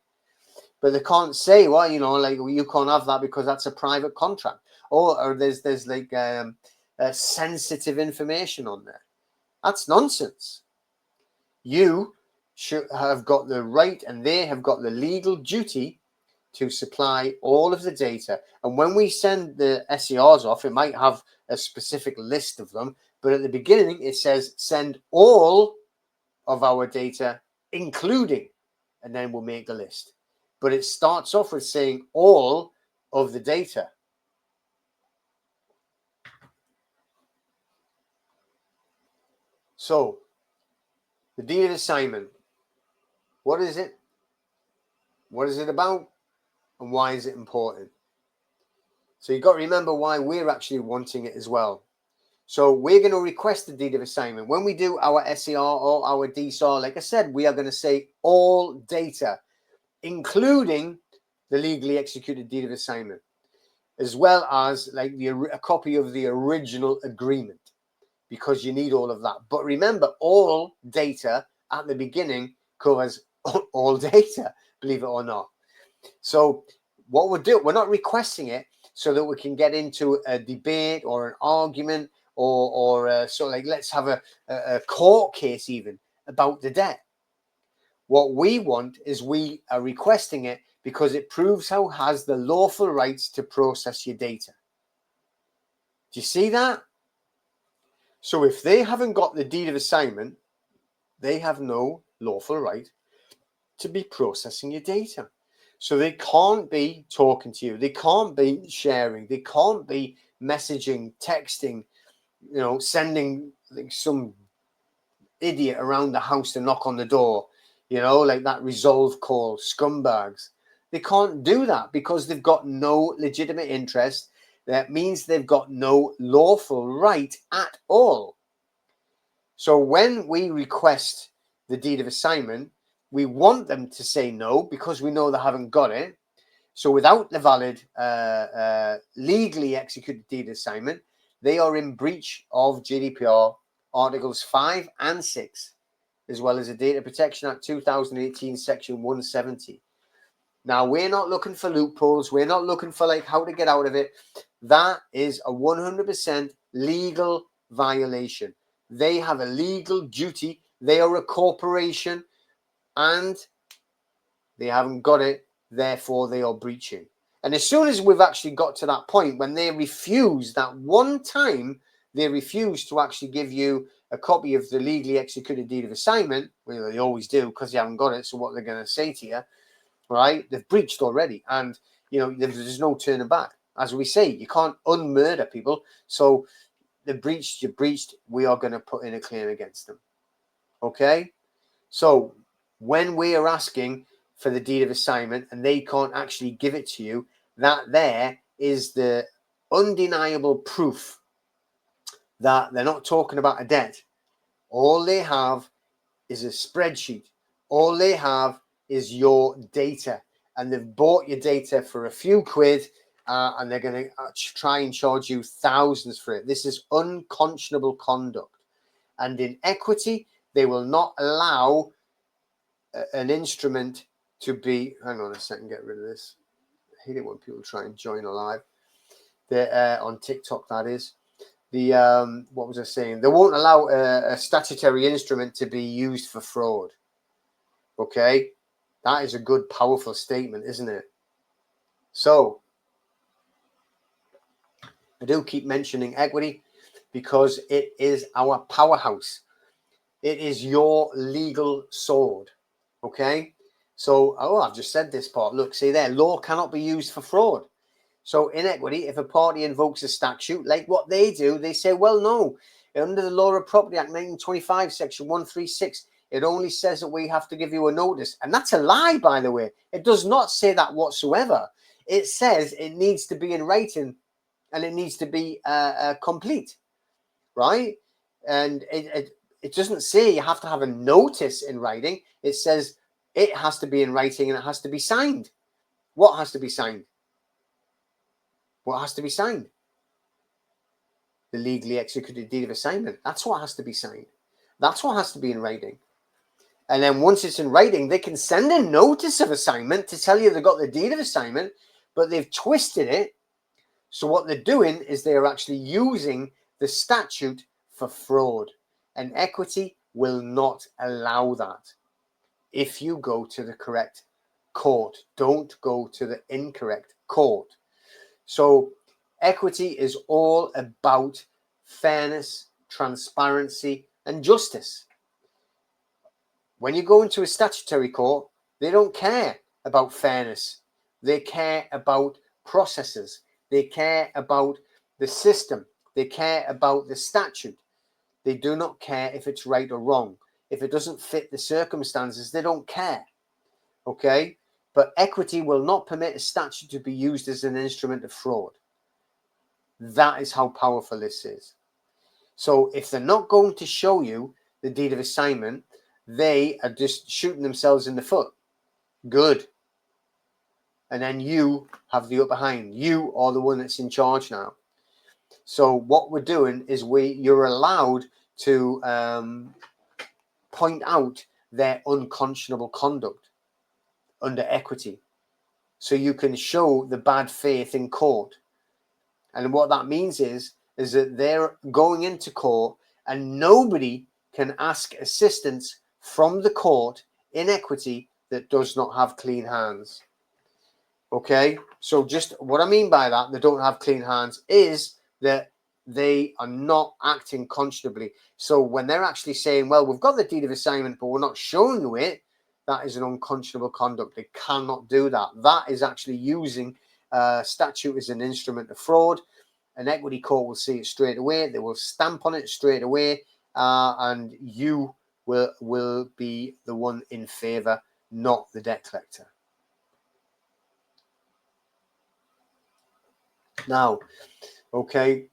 But they can't say, well, you know, like, well, you can't have that because that's a private contract. Or there's like sensitive information on there. That's nonsense. You should have got the right, and they have got the legal duty to supply all of the data. And when we send the SARs off, it might have a specific list of them, but at the beginning it says send all of our data, including, and then we'll make the list. But it starts off with saying all of the data. So the deed of assignment, what is it? What is it about? And why is it important? So you've got to remember why we're actually wanting it as well. So we're going to request the deed of assignment. When we do our SAR or our DSAR, like I said, we are going to say all data, including the legally executed deed of assignment, as well as like a copy of the original agreement, because you need all of that. But remember, all data at the beginning covers all data, believe it or not. So what we'll do, we're not requesting it so that we can get into a debate or an argument or so like let's have a court case even about the debt. What we want is we are requesting it because it proves who has the lawful rights to process your data. Do you see that? So if they haven't got the deed of assignment, they have no lawful right to be processing your data. So they can't be talking to you. They can't be sharing. They can't be messaging, texting, you know, sending like some idiot around the house to knock on the door, you know, like that resolve call, scumbags. They can't do that because they've got no legitimate interest. That means they've got no lawful right at all. So when we request the deed of assignment, we want them to say no because we know they haven't got it. So without the valid legally executed deed of assignment, they are in breach of GDPR Articles 5 and 6, as well as the Data Protection Act 2018, Section 170. Now, we're not looking for loopholes. We're not looking for like how to get out of it. That is a 100% legal violation. They have a legal duty. They are a corporation and they haven't got it. Therefore, they are breaching. And as soon as we've actually got to that point when they refuse, that one time they refuse to actually give you a copy of the legally executed deed of assignment, well, they always do because you haven't got it. So what they're going to say to you, right? They've breached already. And, you know, there's no turning back. As we say, you can't unmurder people. So they breached, you breached. We are going to put in a claim against them. Okay? So when we are asking for the deed of assignment and they can't actually give it to you, that there is the undeniable proof that they're not talking about a debt. All they have is a spreadsheet. All they have is your data, and they've bought your data for a few quid, and they're going to try and charge you thousands for it. This is unconscionable conduct. And in equity, they will not allow an instrument to be, hang on a second, get rid of this. I hate it when people try and join a live. On TikTok, that is. What was I saying? They won't allow a statutory instrument to be used for fraud. Okay? That is a good, powerful statement, isn't it? So, I do keep mentioning equity because it is our powerhouse. It is your legal sword. Okay? So, I've just said this part. Look, see there, law cannot be used for fraud. So in equity, if a party invokes a statute, like what they do, they say, well, no, under the Law of Property Act 1925, Section 136, it only says that we have to give you a notice. And that's a lie, by the way. It does not say that whatsoever. It says it needs to be in writing and it needs to be complete, right? And it doesn't say you have to have a notice in writing. It says it has to be in writing and it has to be signed. What has to be signed? What has to be signed? The legally executed deed of assignment. That's what has to be signed. That's what has to be in writing. And then once it's in writing, they can send a notice of assignment to tell you they got the deed of assignment, but they've twisted it. So what they're doing is they are actually using the statute for fraud, and equity will not allow that. If you go to the correct court, don't go to the incorrect court. So equity is all about fairness, transparency, and justice. When you go into a statutory court, they don't care about fairness. They care about processes. They care about the system. They care about the statute. They do not care if it's right or wrong. If it doesn't fit the circumstances, they don't care. Okay? But equity will not permit a statute to be used as an instrument of fraud. That is how powerful this is. So if they're not going to show you the deed of assignment, they are just shooting themselves in the foot. Good. And then you have the upper hand. You are the one that's in charge now. So what we're doing is you're allowed to point out their unconscionable conduct under equity. So you can show the bad faith in court. And what that means is that they're going into court and nobody can ask assistance from the court in equity that does not have clean hands. Okay, so just what I mean by that, they don't have clean hands, is that they are not acting conscionably. So when they're actually saying, well, we've got the deed of assignment, but we're not showing you it, that is an unconscionable conduct. They cannot do that. That is actually using statute as an instrument of fraud. An equity court will see it straight away. They will stamp on it straight away, and you will be the one in favor, not the debt collector. Now, okay,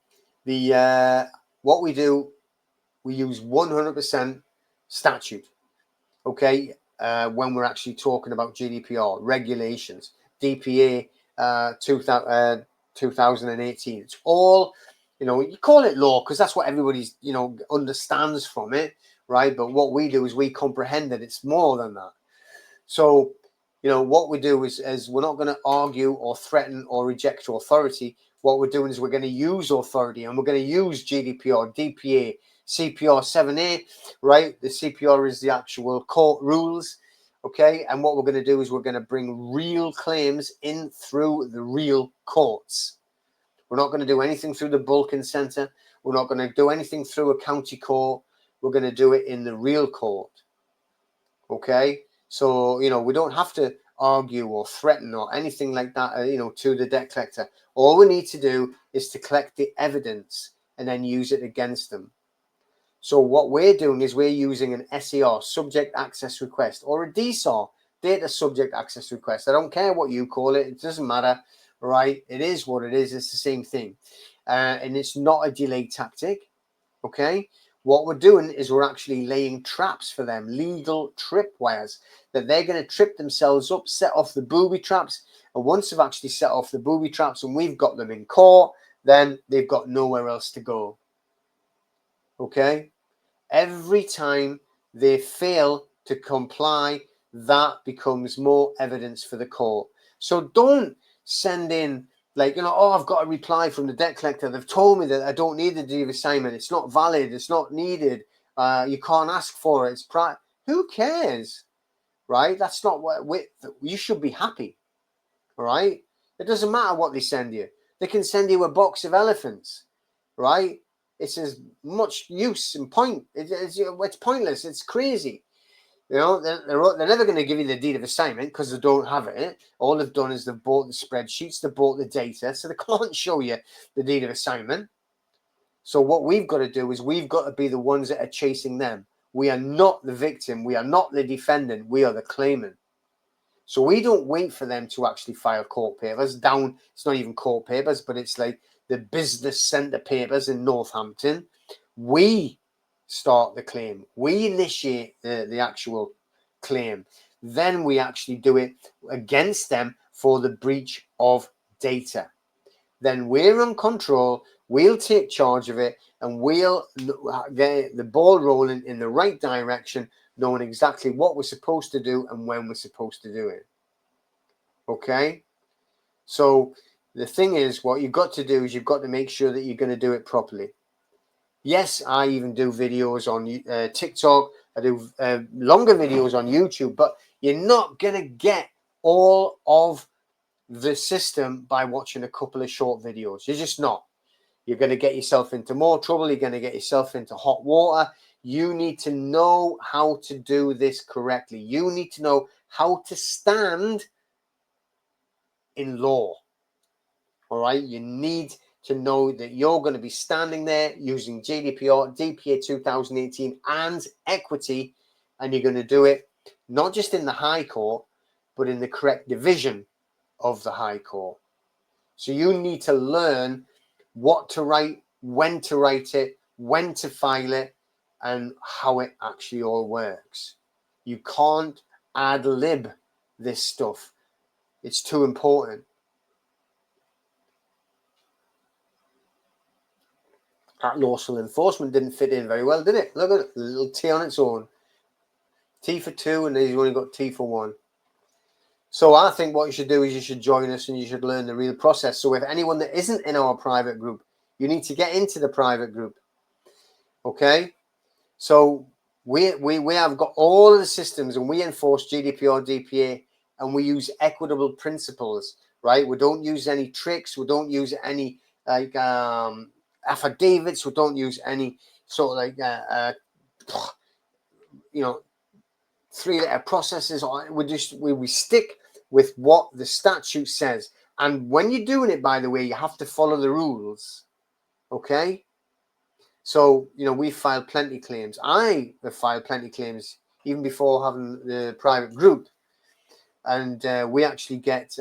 what we do, we use 100% statute. Okay, when we're actually talking about GDPR regulations, DPA 2018. It's all, you call it law because that's what everybody's, understands from it, right? But what we do is we comprehend that it's more than that. So, what we do is we're not going to argue or threaten or reject authority. What we're doing is we're going to use authority, and we're going to use GDPR, DPA, CPR 7A, right? The CPR is the actual court rules, okay? And what we're going to do is we're going to bring real claims in through the real courts. We're not going to do anything through the Bulkin Centre. We're not going to do anything through a county court. We're going to do it in the real court, okay? So, we don't have to argue or threaten or anything like that, to the debt collector. All we need to do is to collect the evidence and then use it against them. So what we're doing is we're using an SAR, subject access request, or a DSAR, data subject access request. I don't care what you call it. It doesn't matter, right? It is what it is. It's the same thing. And it's not a delay tactic, okay? What we're doing is we're actually laying traps for them, legal tripwires, that they're going to trip themselves up, set off the booby traps. And once they've actually set off the booby traps and we've got them in court, then they've got nowhere else to go. Okay? Every time they fail to comply, that becomes more evidence for the court. So don't send in I've got a reply from the debt collector. They've told me that I don't need the deed of assignment. It's not valid. It's not needed. You can't ask for it. Who cares, right? That's not what you should be happy, all right? It doesn't matter what they send you. They can send you a box of elephants, right? It's as much use and point. It's pointless. It's crazy. They're never going to give you the deed of assignment because they don't have it. All they've done is they've bought the spreadsheets, they've bought the data, so they can't show you the deed of assignment. So what we've got to do is we've got to be the ones that are chasing them. We are not the victim. We are not the defendant. We are the claimant. So we don't wait for them to actually file court papers down. It's not even court papers, but it's like the business centre papers in Northampton. We start the claim. We initiate the actual claim. Then we actually do it against them for the breach of data. Then we're in control, we'll take charge of it, and we'll get the ball rolling in the right direction, knowing exactly what we're supposed to do and when we're supposed to do it. Okay? So the thing is, what you've got to do is you've got to make sure that you're going to do it properly. Yes, I even do videos on TikTok. I do longer videos on YouTube, but you're not going to get all of the system by watching a couple of short videos. You're just not. You're going to get yourself into more trouble. You're going to get yourself into hot water. You need to know how to do this correctly. You need to know how to stand in law. All right. You need to know that you're going to be standing there using GDPR, DPA 2018 and equity. And you're going to do it not just in the High Court, but in the correct division of the High Court. So you need to learn what to write, when to write it, when to file it, and how it actually all works. You can't ad lib this stuff. It's too important. That lawful enforcement didn't fit in very well, did it? Look at it, a little T on its own. T for 2, and then you've only got T for 1. So I think what you should do is you should join us and you should learn the real process. So if anyone that isn't in our private group, you need to get into the private group. Okay? So we have got all of the systems, and we enforce GDPR, DPA, and we use equitable principles, right? We don't use any tricks. We don't use any like affidavits. We don't use any sort of like three-letter processes. We stick with what the statute says. And when you're doing it, by the way, you have to follow the rules. Okay? So, we filed plenty claims. I have filed plenty claims even before having the private group. And we actually get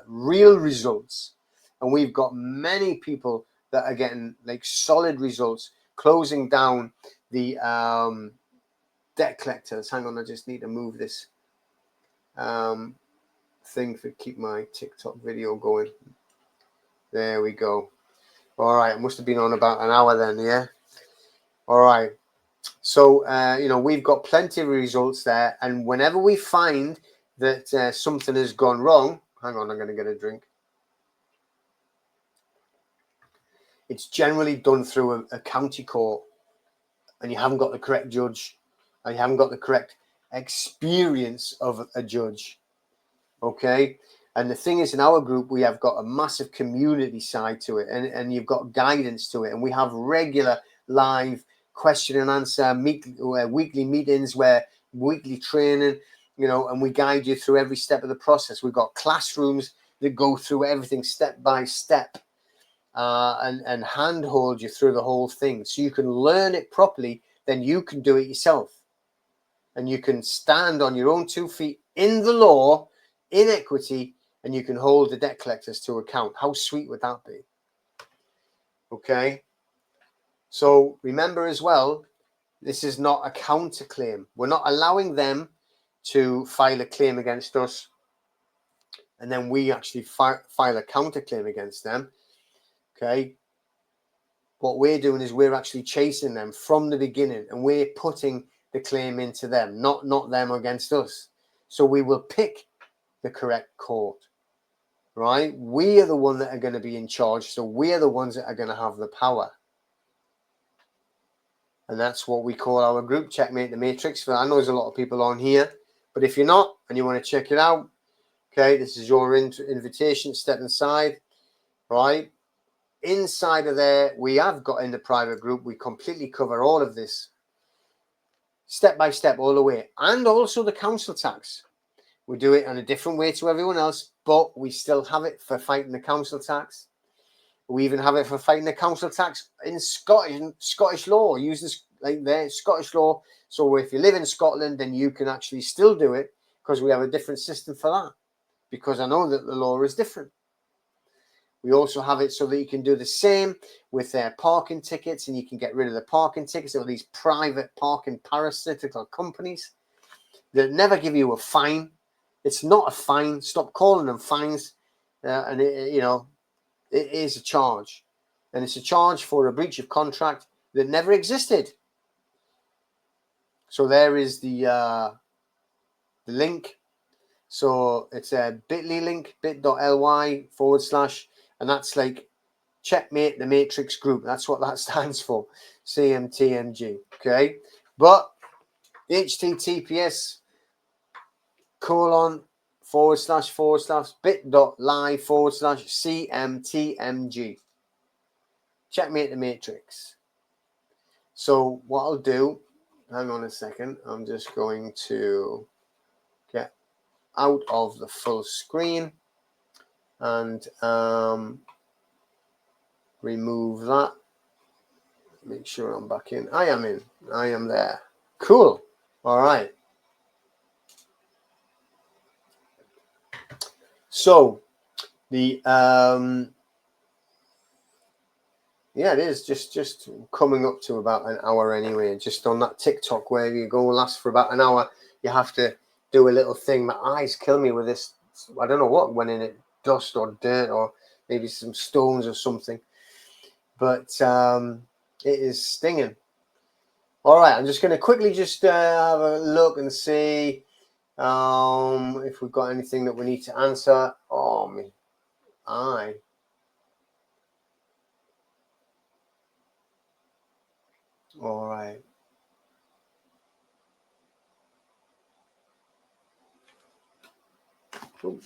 real results. And we've got many people that are getting like solid results, closing down the debt collectors. Hang on, I just need to move this thing to keep my TikTok video going. There we go. All right, it must have been on about an hour then, yeah? All right. So, we've got plenty of results there. And whenever we find that something has gone wrong, hang on, I'm going to get a drink. It's generally done through a county court, and you haven't got the correct judge, and you haven't got the correct experience of a judge. Okay. And the thing is, in our group, we have got a massive community side to it, and you've got guidance to it. And we have regular live question and answer, weekly meetings, weekly training, and we guide you through every step of the process. We've got classrooms that go through everything step by step and handhold you through the whole thing. So you can learn it properly, then you can do it yourself. And you can stand on your own 2 feet in the law, in equity, and you can hold the debt collectors to account. How sweet would that be? Okay. So remember as well, this is not a counterclaim. We're not allowing them to file a claim against us, and then we actually file a counterclaim against them. Okay. What we're doing is we're actually chasing them from the beginning, and we're putting the claim into them, not them against us. So we will pick the correct court, right? We are the one that are going to be in charge. So we are the ones that are going to have the power. And that's what we call our group, Checkmate the Matrix. I know there's a lot of people on here, but if you're not and you want to check it out, okay, this is your invitation. Step inside, right? Inside of there, we have got in the private group, we completely cover all of this step by step all the way. And also the council tax. We do it in a different way to everyone else, but we still have it for fighting the council tax. We even have it for fighting the council tax in Scottish law, using like their Scottish law. So if you live in Scotland, then you can actually still do it, because we have a different system for that. Because I know that the law is different. We also have it so that you can do the same with their parking tickets, and you can get rid of the parking tickets or these private parking parasitical companies that never give you a fine. It's not a fine. Stop calling them fines. And it, you know, it is a charge, and it's a charge for a breach of contract that never existed. So there is the link. So it's a bit.ly link, bit.ly / and that's like Checkmate the Matrix Group. That's what that stands for, CMTMG. Okay, but HTTPS : / bit.ly / CMTMG. Checkmate the Matrix. So what I'll do, hang on a second, I'm just going to get out of the full screen and remove that. Make sure I'm back in. I am in. I am there. Cool. All right. So the yeah, it is just coming up to about an hour anyway. Just on that TikTok where you go last for about an hour, you have to do a little thing. My eyes kill me with this. I don't know what went in it, dust or dirt or maybe some stones or something. But it is stinging. All right, I'm just going to quickly just have a look and see if we've got anything that we need to answer. Oh, me eye. All right. Ooh.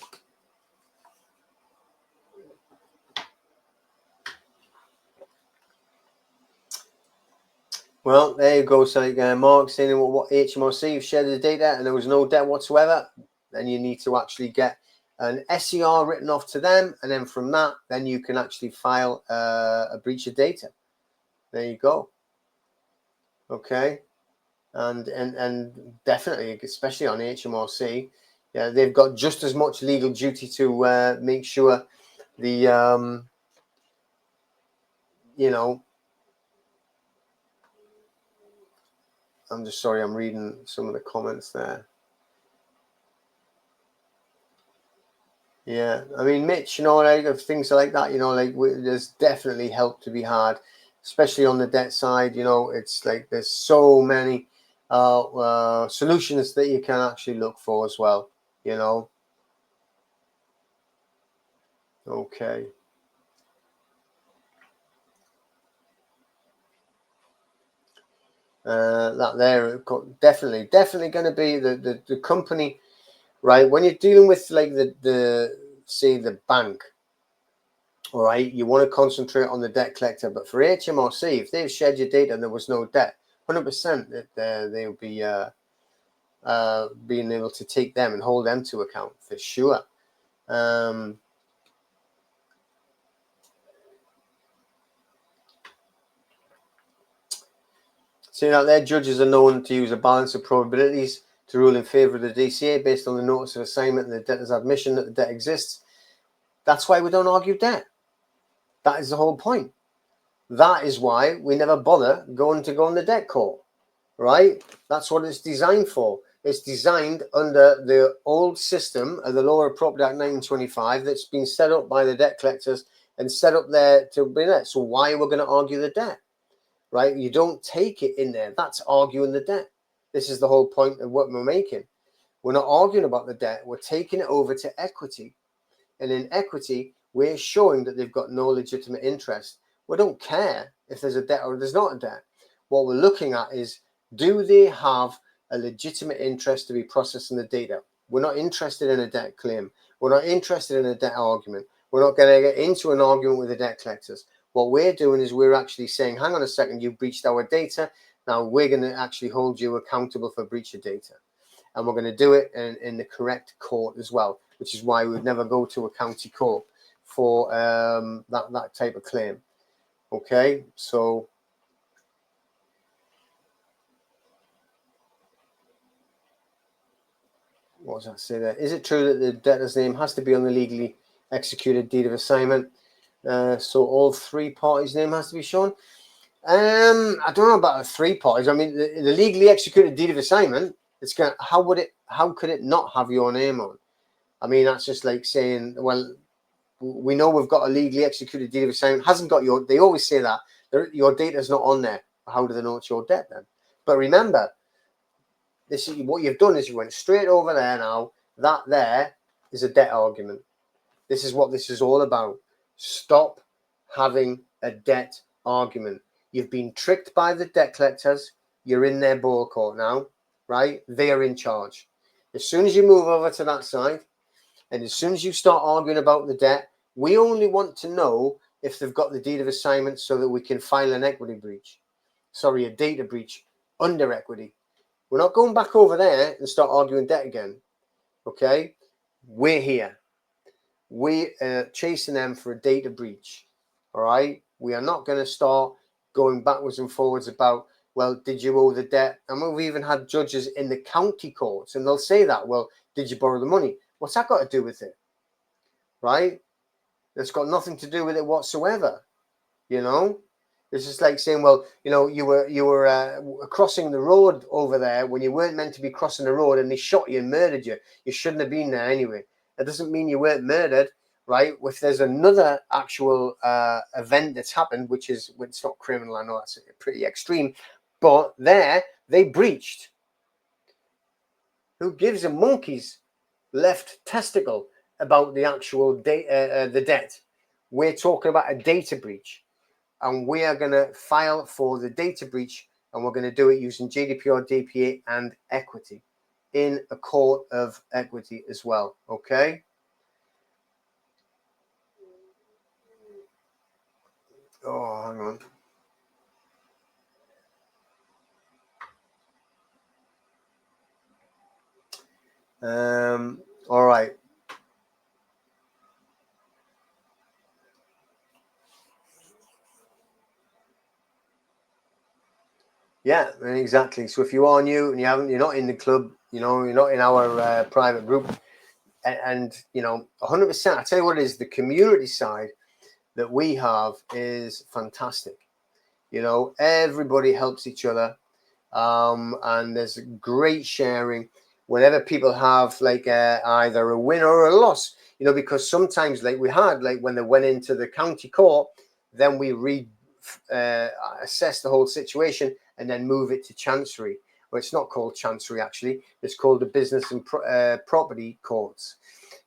Well, there you go. So Mark saying what HMRC, you've shared the data and there was no debt whatsoever, then you need to actually get an SCR written off to them, and then from that, then you can actually file a breach of data. There you go. Okay, and definitely, especially on HMRC, yeah, they've got just as much legal duty to make sure the you know. I'm just sorry, I'm reading some of the comments there. Yeah, I mean, Mitch, you know, like things like that, you know, like there's definitely help to be had, especially on the debt side. You know, it's like there's so many solutions that you can actually look for as well. You know. Okay. That there definitely going to be the company, right? When you're dealing with like the say the bank. All right, you want to concentrate on the debt collector, but for HMRC, if they've shared your data and there was no debt, 100% that they'll be being able to take them and hold them to account for sure. So now their judges are known to use a balance of probabilities to rule in favor of the DCA based on the notice of assignment and the debtor's admission that the debt exists. That's why we don't argue debt. That is the whole point. That is why we never bother going to go on the debt court, right? That's what it's designed for. It's designed under the old system of the Law of Property Act 1925 that's been set up by the debt collectors and set up there to be there. So why are we going to argue the debt, right? You don't take it in there. That's arguing the debt. This is the whole point of what we're making. We're not arguing about the debt. We're taking it over to equity. And in equity, we're showing that they've got no legitimate interest. We don't care if there's a debt or there's not a debt. What we're looking at is, do they have a legitimate interest to be processing the data? We're not interested in a debt claim. We're not interested in a debt argument. We're not going to get into an argument with the debt collectors. What we're doing is we're actually saying, hang on a second, you've breached our data. Now we're going to actually hold you accountable for breach of data. And we're going to do it in the correct court as well, which is why we would never go to a county court for that type of claim. Okay, so what does that say there? Is it true that the debtor's name has to be on the legally executed deed of assignment? So all three parties' name has to be shown. I don't know about the three parties. I mean, the legally executed deed of assignment. It's going. How could it not have your name on? I mean, that's just like saying, well, we know we've got a legally executed deed of assignment. Hasn't got your. They always say that your data's not on there. How do they know it's your debt then? But remember, this is what you've done is you went straight over there now. That there is a debt argument. This is what this is all about. Stop having a debt argument. You've been tricked by the debt collectors. You're in their ball court now, right? They are in charge. As soon as you move over to that side, and as soon as you start arguing about the debt, we only want to know if they've got the deed of assignment so that we can file an equity breach. Sorry, a data breach under equity. We're not going back over there and start arguing debt again. Okay? We're here. We are chasing them for a data breach. All right? We are not going to start going backwards and forwards about, well, did you owe the debt? I mean, we even had judges in the county courts, and they'll say that, well, did you borrow the money? What's that got to do with it? Right? It's got nothing to do with it whatsoever. You know? It's just like saying, well, you know, you were crossing the road over there when you weren't meant to be crossing the road, and they shot you and murdered you. You shouldn't have been there anyway. That doesn't mean you weren't murdered, right? If there's another actual event that's happened, which is, it's not criminal, I know that's pretty extreme, but there they breached. Who gives a monkey's left testicle about the actual the debt? We're talking about a data breach. And we are going to file for the data breach, and we're going to do it using GDPR, DPA, and equity in a court of equity as well. Okay. Oh, hang on. All right. Yeah, exactly. So if you are new and you're not in the club, you know, you're not in our private group, and you know, 100%. I tell you what it is, the community side that we have is fantastic. You know, everybody helps each other, and there's great sharing whenever people have like either a win or a loss. You know, because sometimes, like we had, like when they went into the county court, then we assess the whole situation and then move it to chancery. Well, it's not called chancery actually; it's called the business and property courts.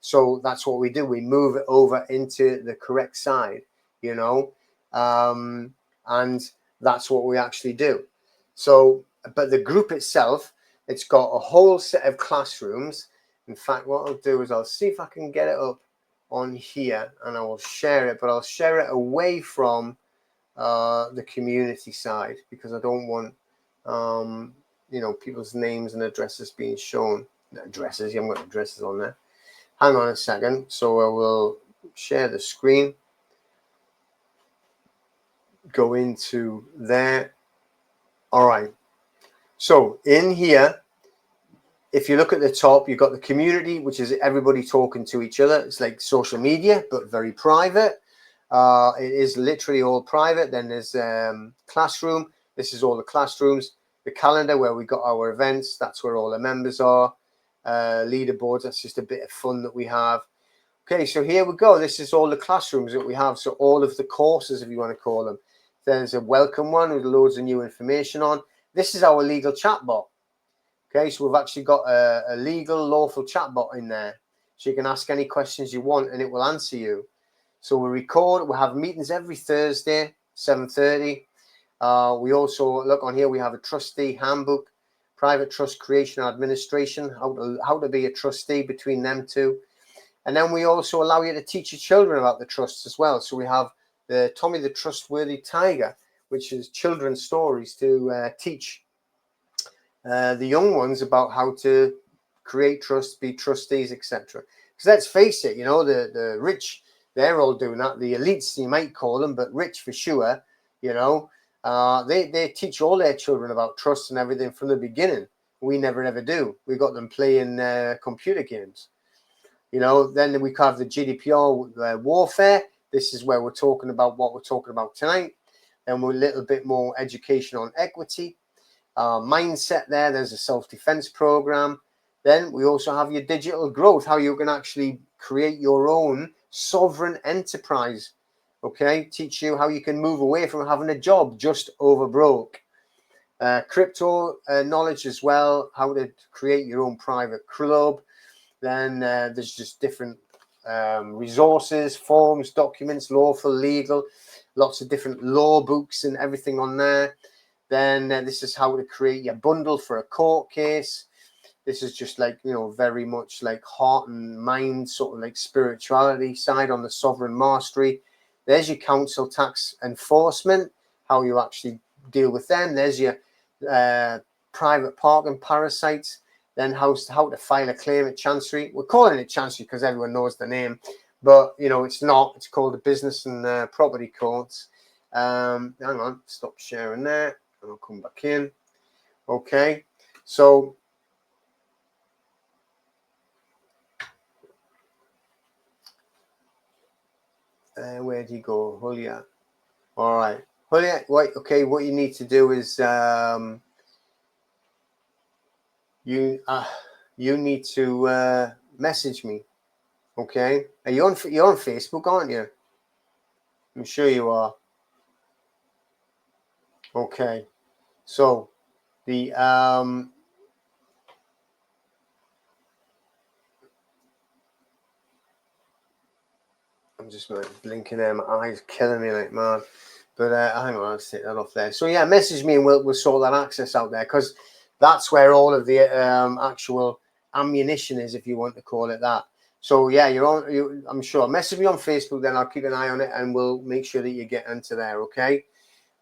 So that's what we do. We move it over into the correct side. You know, and that's what we actually do. So, but the group itself, it's got a whole set of classrooms. In fact, what I'll do is I'll see if I can get it up on here, and I will share it, but I'll share it away from the community side, because I don't want you know, people's names and addresses being shown. Addresses, you haven't got addresses on there. Hang on a second. So I will share the screen, go into there. All right. So in here, if you look at the top, you've got the community, which is everybody talking to each other. It's like social media, but very private. It is literally all private. Then there's classroom. This is all the classrooms. The calendar where we got our events. That's where all the members are. Leaderboards. That's just a bit of fun that we have. Okay, so here we go. This is all the classrooms that we have. So all of the courses, if you want to call them. There's a welcome one with loads of new information on. This is our legal chatbot. Okay, so we've actually got a legal lawful chatbot in there. So you can ask any questions you want and it will answer you. So we record, we have meetings every Thursday, 7:30. We also, look on here, we have a trustee handbook, private trust creation and administration, how to be a trustee between them two. And then we also allow you to teach your children about the trusts as well. So we have the Tommy the Trustworthy Tiger, which is children's stories to teach the young ones about how to create trust, be trustees, etc. Because let's face it, you know, the rich, they're all doing that. The elites, you might call them, but rich for sure, you know, they teach all their children about trust and everything from the beginning. We never ever do. We got them playing computer games. You know, then we have the GDPR warfare. This is where we're talking about what we're talking about tonight. Then we're a little bit more education on equity, mindset there. There's a self-defense program. Then we also have your digital growth, how you can actually create your own sovereign enterprise. Okay, teach you how you can move away from having a job just over broke. Crypto knowledge as well, how to create your own private club. Then there's just different resources, forms, documents, lawful, legal, lots of different law books and everything on there. Then this is how to create your bundle for a court case. This is just like, you know, very much like heart and mind, sort of like spirituality side on the sovereign mastery. There's your council tax enforcement, how you actually deal with them. There's your private parking parasites. Then how to file a claim at Chancery. We're calling it Chancery because everyone knows the name, but you know it's not. It's called the Business and Property Courts. Hang on, stop sharing there, and I'll come back in. Okay, so where do you go, Julia? All right, Julia. Wait, okay. What you need to do is you need to message me. Okay, you're on Facebook, aren't you? I'm sure you are. Okay, so the I'm just blinking there. My eyes killing me like mad. But hang on, let's take that off there. So yeah, message me and we'll sort that access out there, because that's where all of the actual ammunition is, if you want to call it that. So yeah, I'm sure. Message me on Facebook, then I'll keep an eye on it and we'll make sure that you get into there. Okay.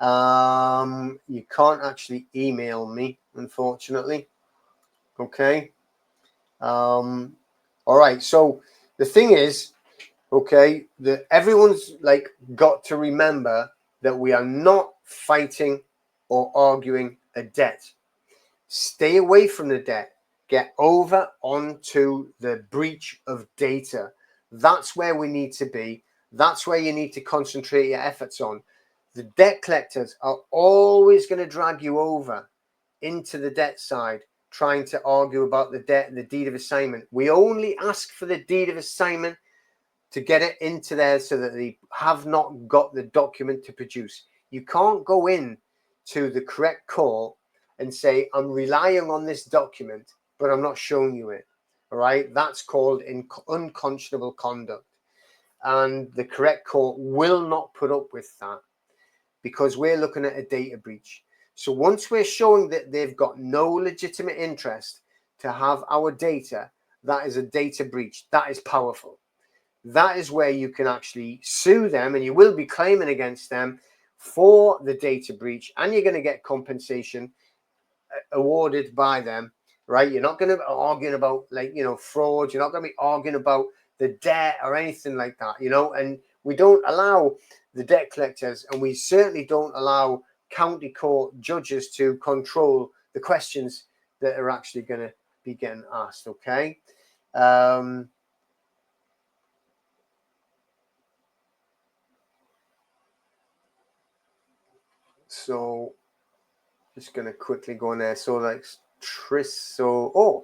You can't actually email me, unfortunately. Okay. All right. So the thing is, okay, that everyone's like got to remember that we are not fighting or arguing a debt. Stay away from the debt. Get over onto the breach of data. That's where we need to be. That's where you need to concentrate your efforts on. The debt collectors are always going to drag you over into the debt side, trying to argue about the debt and the deed of assignment. We only ask for the deed of assignment to get it into there so that they have not got the document to produce. You can't go in to the correct court and say, I'm relying on this document, but I'm not showing you it. All right. That's called unconscionable conduct. And the correct court will not put up with that, because we're looking at a data breach. So once we're showing that they've got no legitimate interest to have our data, that is a data breach. That is powerful. That is where you can actually sue them, and you will be claiming against them for the data breach, and you're going to get compensation awarded by them, right? You're not going to be arguing about, like, you know, fraud. You're not going to be arguing about the debt or anything like that, you know. And we don't allow the debt collectors, and we certainly don't allow county court judges to control the questions that are actually going to be getting asked. Okay. So just going to quickly go in there. So like Trisoro.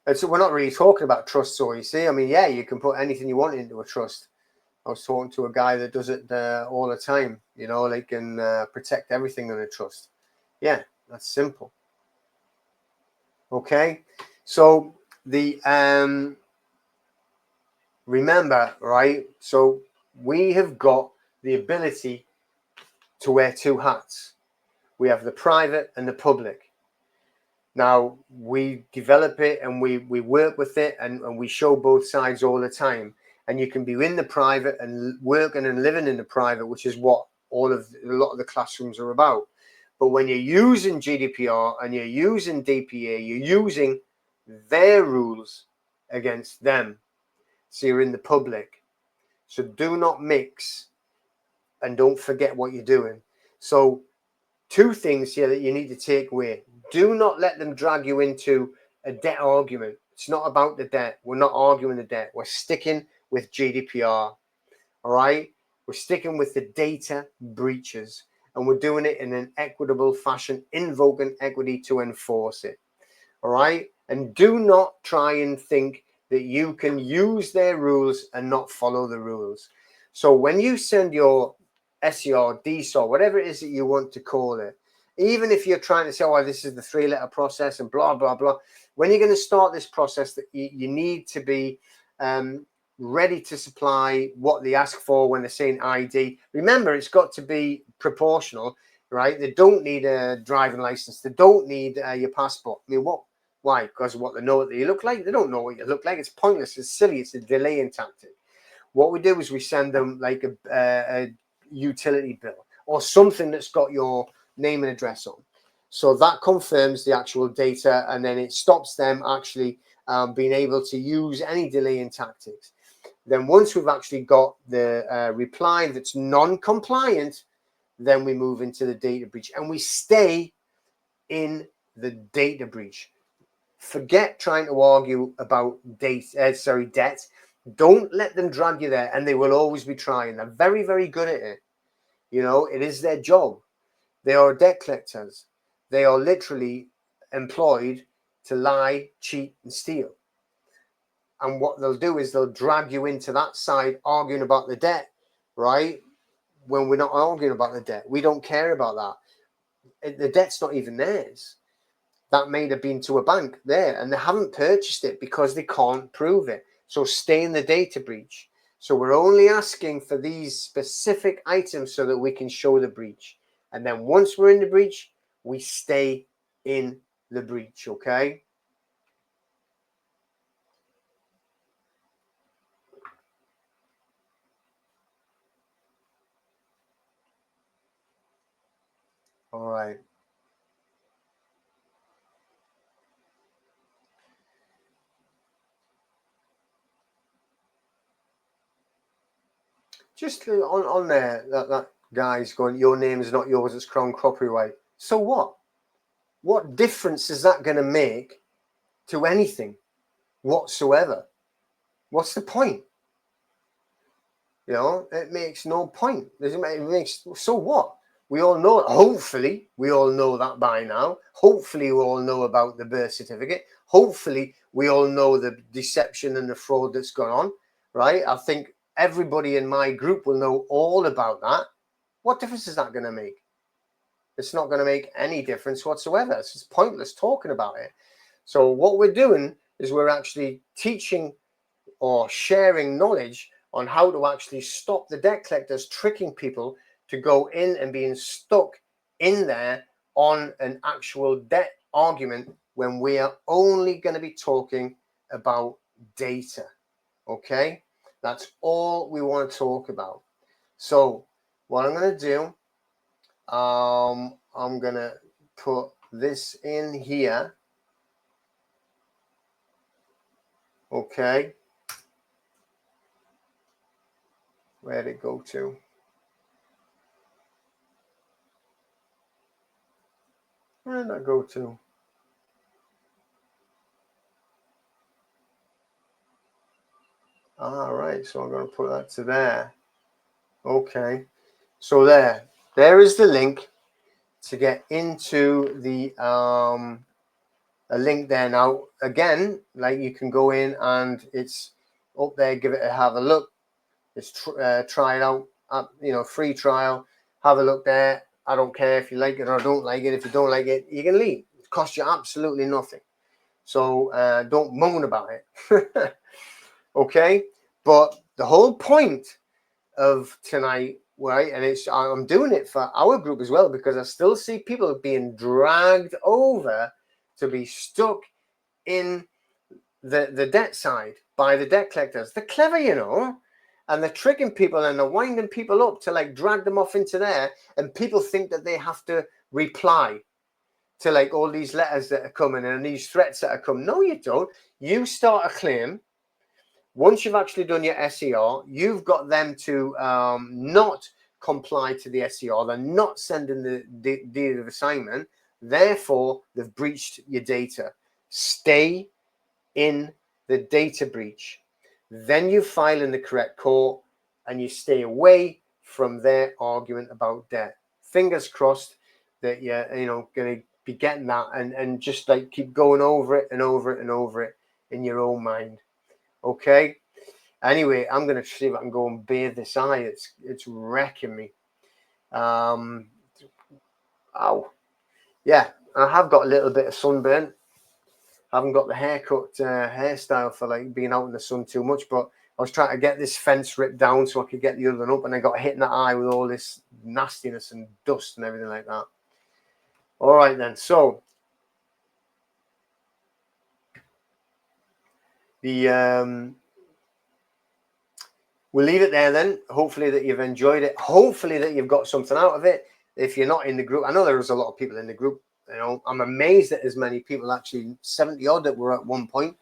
And so we're not really talking about trust. So you see, I mean, yeah, you can put anything you want into a trust. I was talking to a guy that does it all the time, you know, like, can protect everything in a trust. Yeah, that's simple. Okay. So the, remember, right? So we have got the ability to wear two hats. We have the private and the public. Now, we develop it and we work with it, and we show both sides all the time. And you can be in the private and working and living in the private, which is what a lot of the classrooms are about. But when you're using GDPR and you're using DPA, you're using their rules against them. So you're in the public. So do not mix, and don't forget what you're doing. So two things here that you need to take away. Do not let them drag you into a debt argument. It's not about the debt. We're not arguing the debt. We're sticking with GDPR. All right, we're sticking with the data breaches, and we're doing it in an equitable fashion, invoking equity to enforce it. All right, and do not try and think that you can use their rules and not follow the rules. So when you send your SER, DSAR, whatever it is that you want to call it, even if you're trying to say, oh, this is the 3-letter process and blah, blah, blah, when you're going to start this process, that you need to be ready to supply what they ask for when they're saying ID. Remember, it's got to be proportional, right? They don't need a driving license. They don't need your passport. I mean, what? Why? Because what they know what you look like? They don't know what you look like. It's pointless. It's silly. It's a delaying tactic. What we do is we send them like a utility bill or something that's got your name and address on. So that confirms the actual data, and then it stops them actually being able to use any delaying tactics. Then once we've actually got the reply that's non-compliant, then we move into the data breach, and we stay in the data breach. Forget trying to argue about debt. Don't let them drag you there, and they will always be trying. They're very, very good at it. You know, it is their job. They are debt collectors. They are literally employed to lie, cheat, and steal. And what they'll do is they'll drag you into that side arguing about the debt, right? When we're not arguing about the debt. We don't care about that. The debt's not even theirs. That may have been to a bank there, and they haven't purchased it because they can't prove it. So stay in the data breach. So we're only asking for these specific items so that we can show the breach. And then once we're in the breach, we stay in the breach, okay? All right. Just on there, that guy's going, your name is not yours, it's Crown Copyright. So what? What difference is that going to make to anything whatsoever? What's the point? You know, it makes no point. It makes, so what? We all know, hopefully, we all know that by now. Hopefully, we all know about the birth certificate. Hopefully, we all know the deception and the fraud that's gone on, right? I think everybody in my group will know all about that. What difference is that going to make? It's not going to make any difference whatsoever. It's just pointless talking about it. So what we're doing is we're actually teaching or sharing knowledge on how to actually stop the debt collectors tricking people to go in and being stuck in there on an actual debt argument when we are only going to be talking about data. Okay, that's all we want to talk about. So what I'm going to do, I'm going to put this in here. Okay, where'd it go to? Where did that go to? All right, so I'm going to put that to there. Okay, so there is the link to get into the a link there. Now again, like, you can go in and it's up there, give it a have a look. It's try it out, you know, free trial. Have a look there. I don't care if you like it or don't like it. If you don't like it, you can leave. It costs you absolutely nothing. So don't moan about it. Okay, but the whole point of tonight, right, and I'm doing it for our group as well, because I still see people being dragged over to be stuck in the debt side by the debt collectors. They're clever, you know, and they're tricking people and they're winding people up to like drag them off into there, and people think that they have to reply to like all these letters that are coming and these threats that are coming. No, you don't. You start a claim. Once you've actually done your SER, you've got them to not comply to the SER. They're not sending the deed of assignment. Therefore, they've breached your data. Stay in the data breach. then you file in the correct court and you stay away from their argument about debt. Fingers crossed that you're, going to be getting that, and just like keep going over it and over it and over it in your own mind. Okay. Anyway, I'm going to see if I can go and bathe this eye. It's wrecking me. Ow. Yeah, I have got a little bit of sunburn. I haven't got the hairstyle for like being out in the sun too much, but I was trying to get this fence ripped down so I could get the other one up, and I got hit in the eye with all this nastiness and dust and everything like that. All right then, so the we'll leave it there then. Hopefully that you've enjoyed it. Hopefully that you've got something out of it. If you're not in the group, I know there was a lot of people in the group. I'm amazed that as many people, actually 70 odd that were at one point,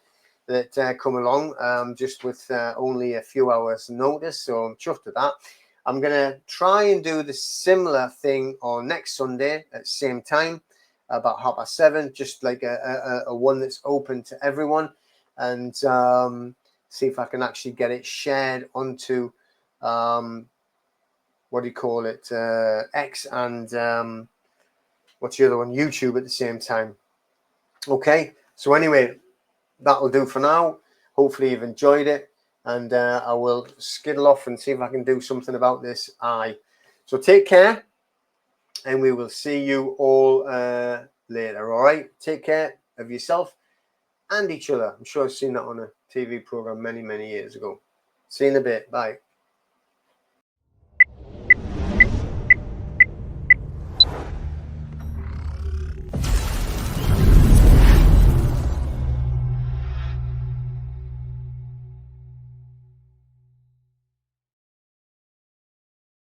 that come along just with only a few hours notice. So I'm chuffed at that. I'm going to try and do the similar thing on next Sunday at the same time, about 7:30, just like a one that's open to everyone, and see if I can actually get it shared onto what do you call it, X, and what's the other one, YouTube, at the same time. Okay, so anyway, that'll do for now. Hopefully you've enjoyed it, and I will skiddle off and see if I can do something about this eye. So take care, and we will see you all later. All right, take care of yourself and each other. I'm sure I've seen that on a TV program many years ago. See you in a bit. Bye.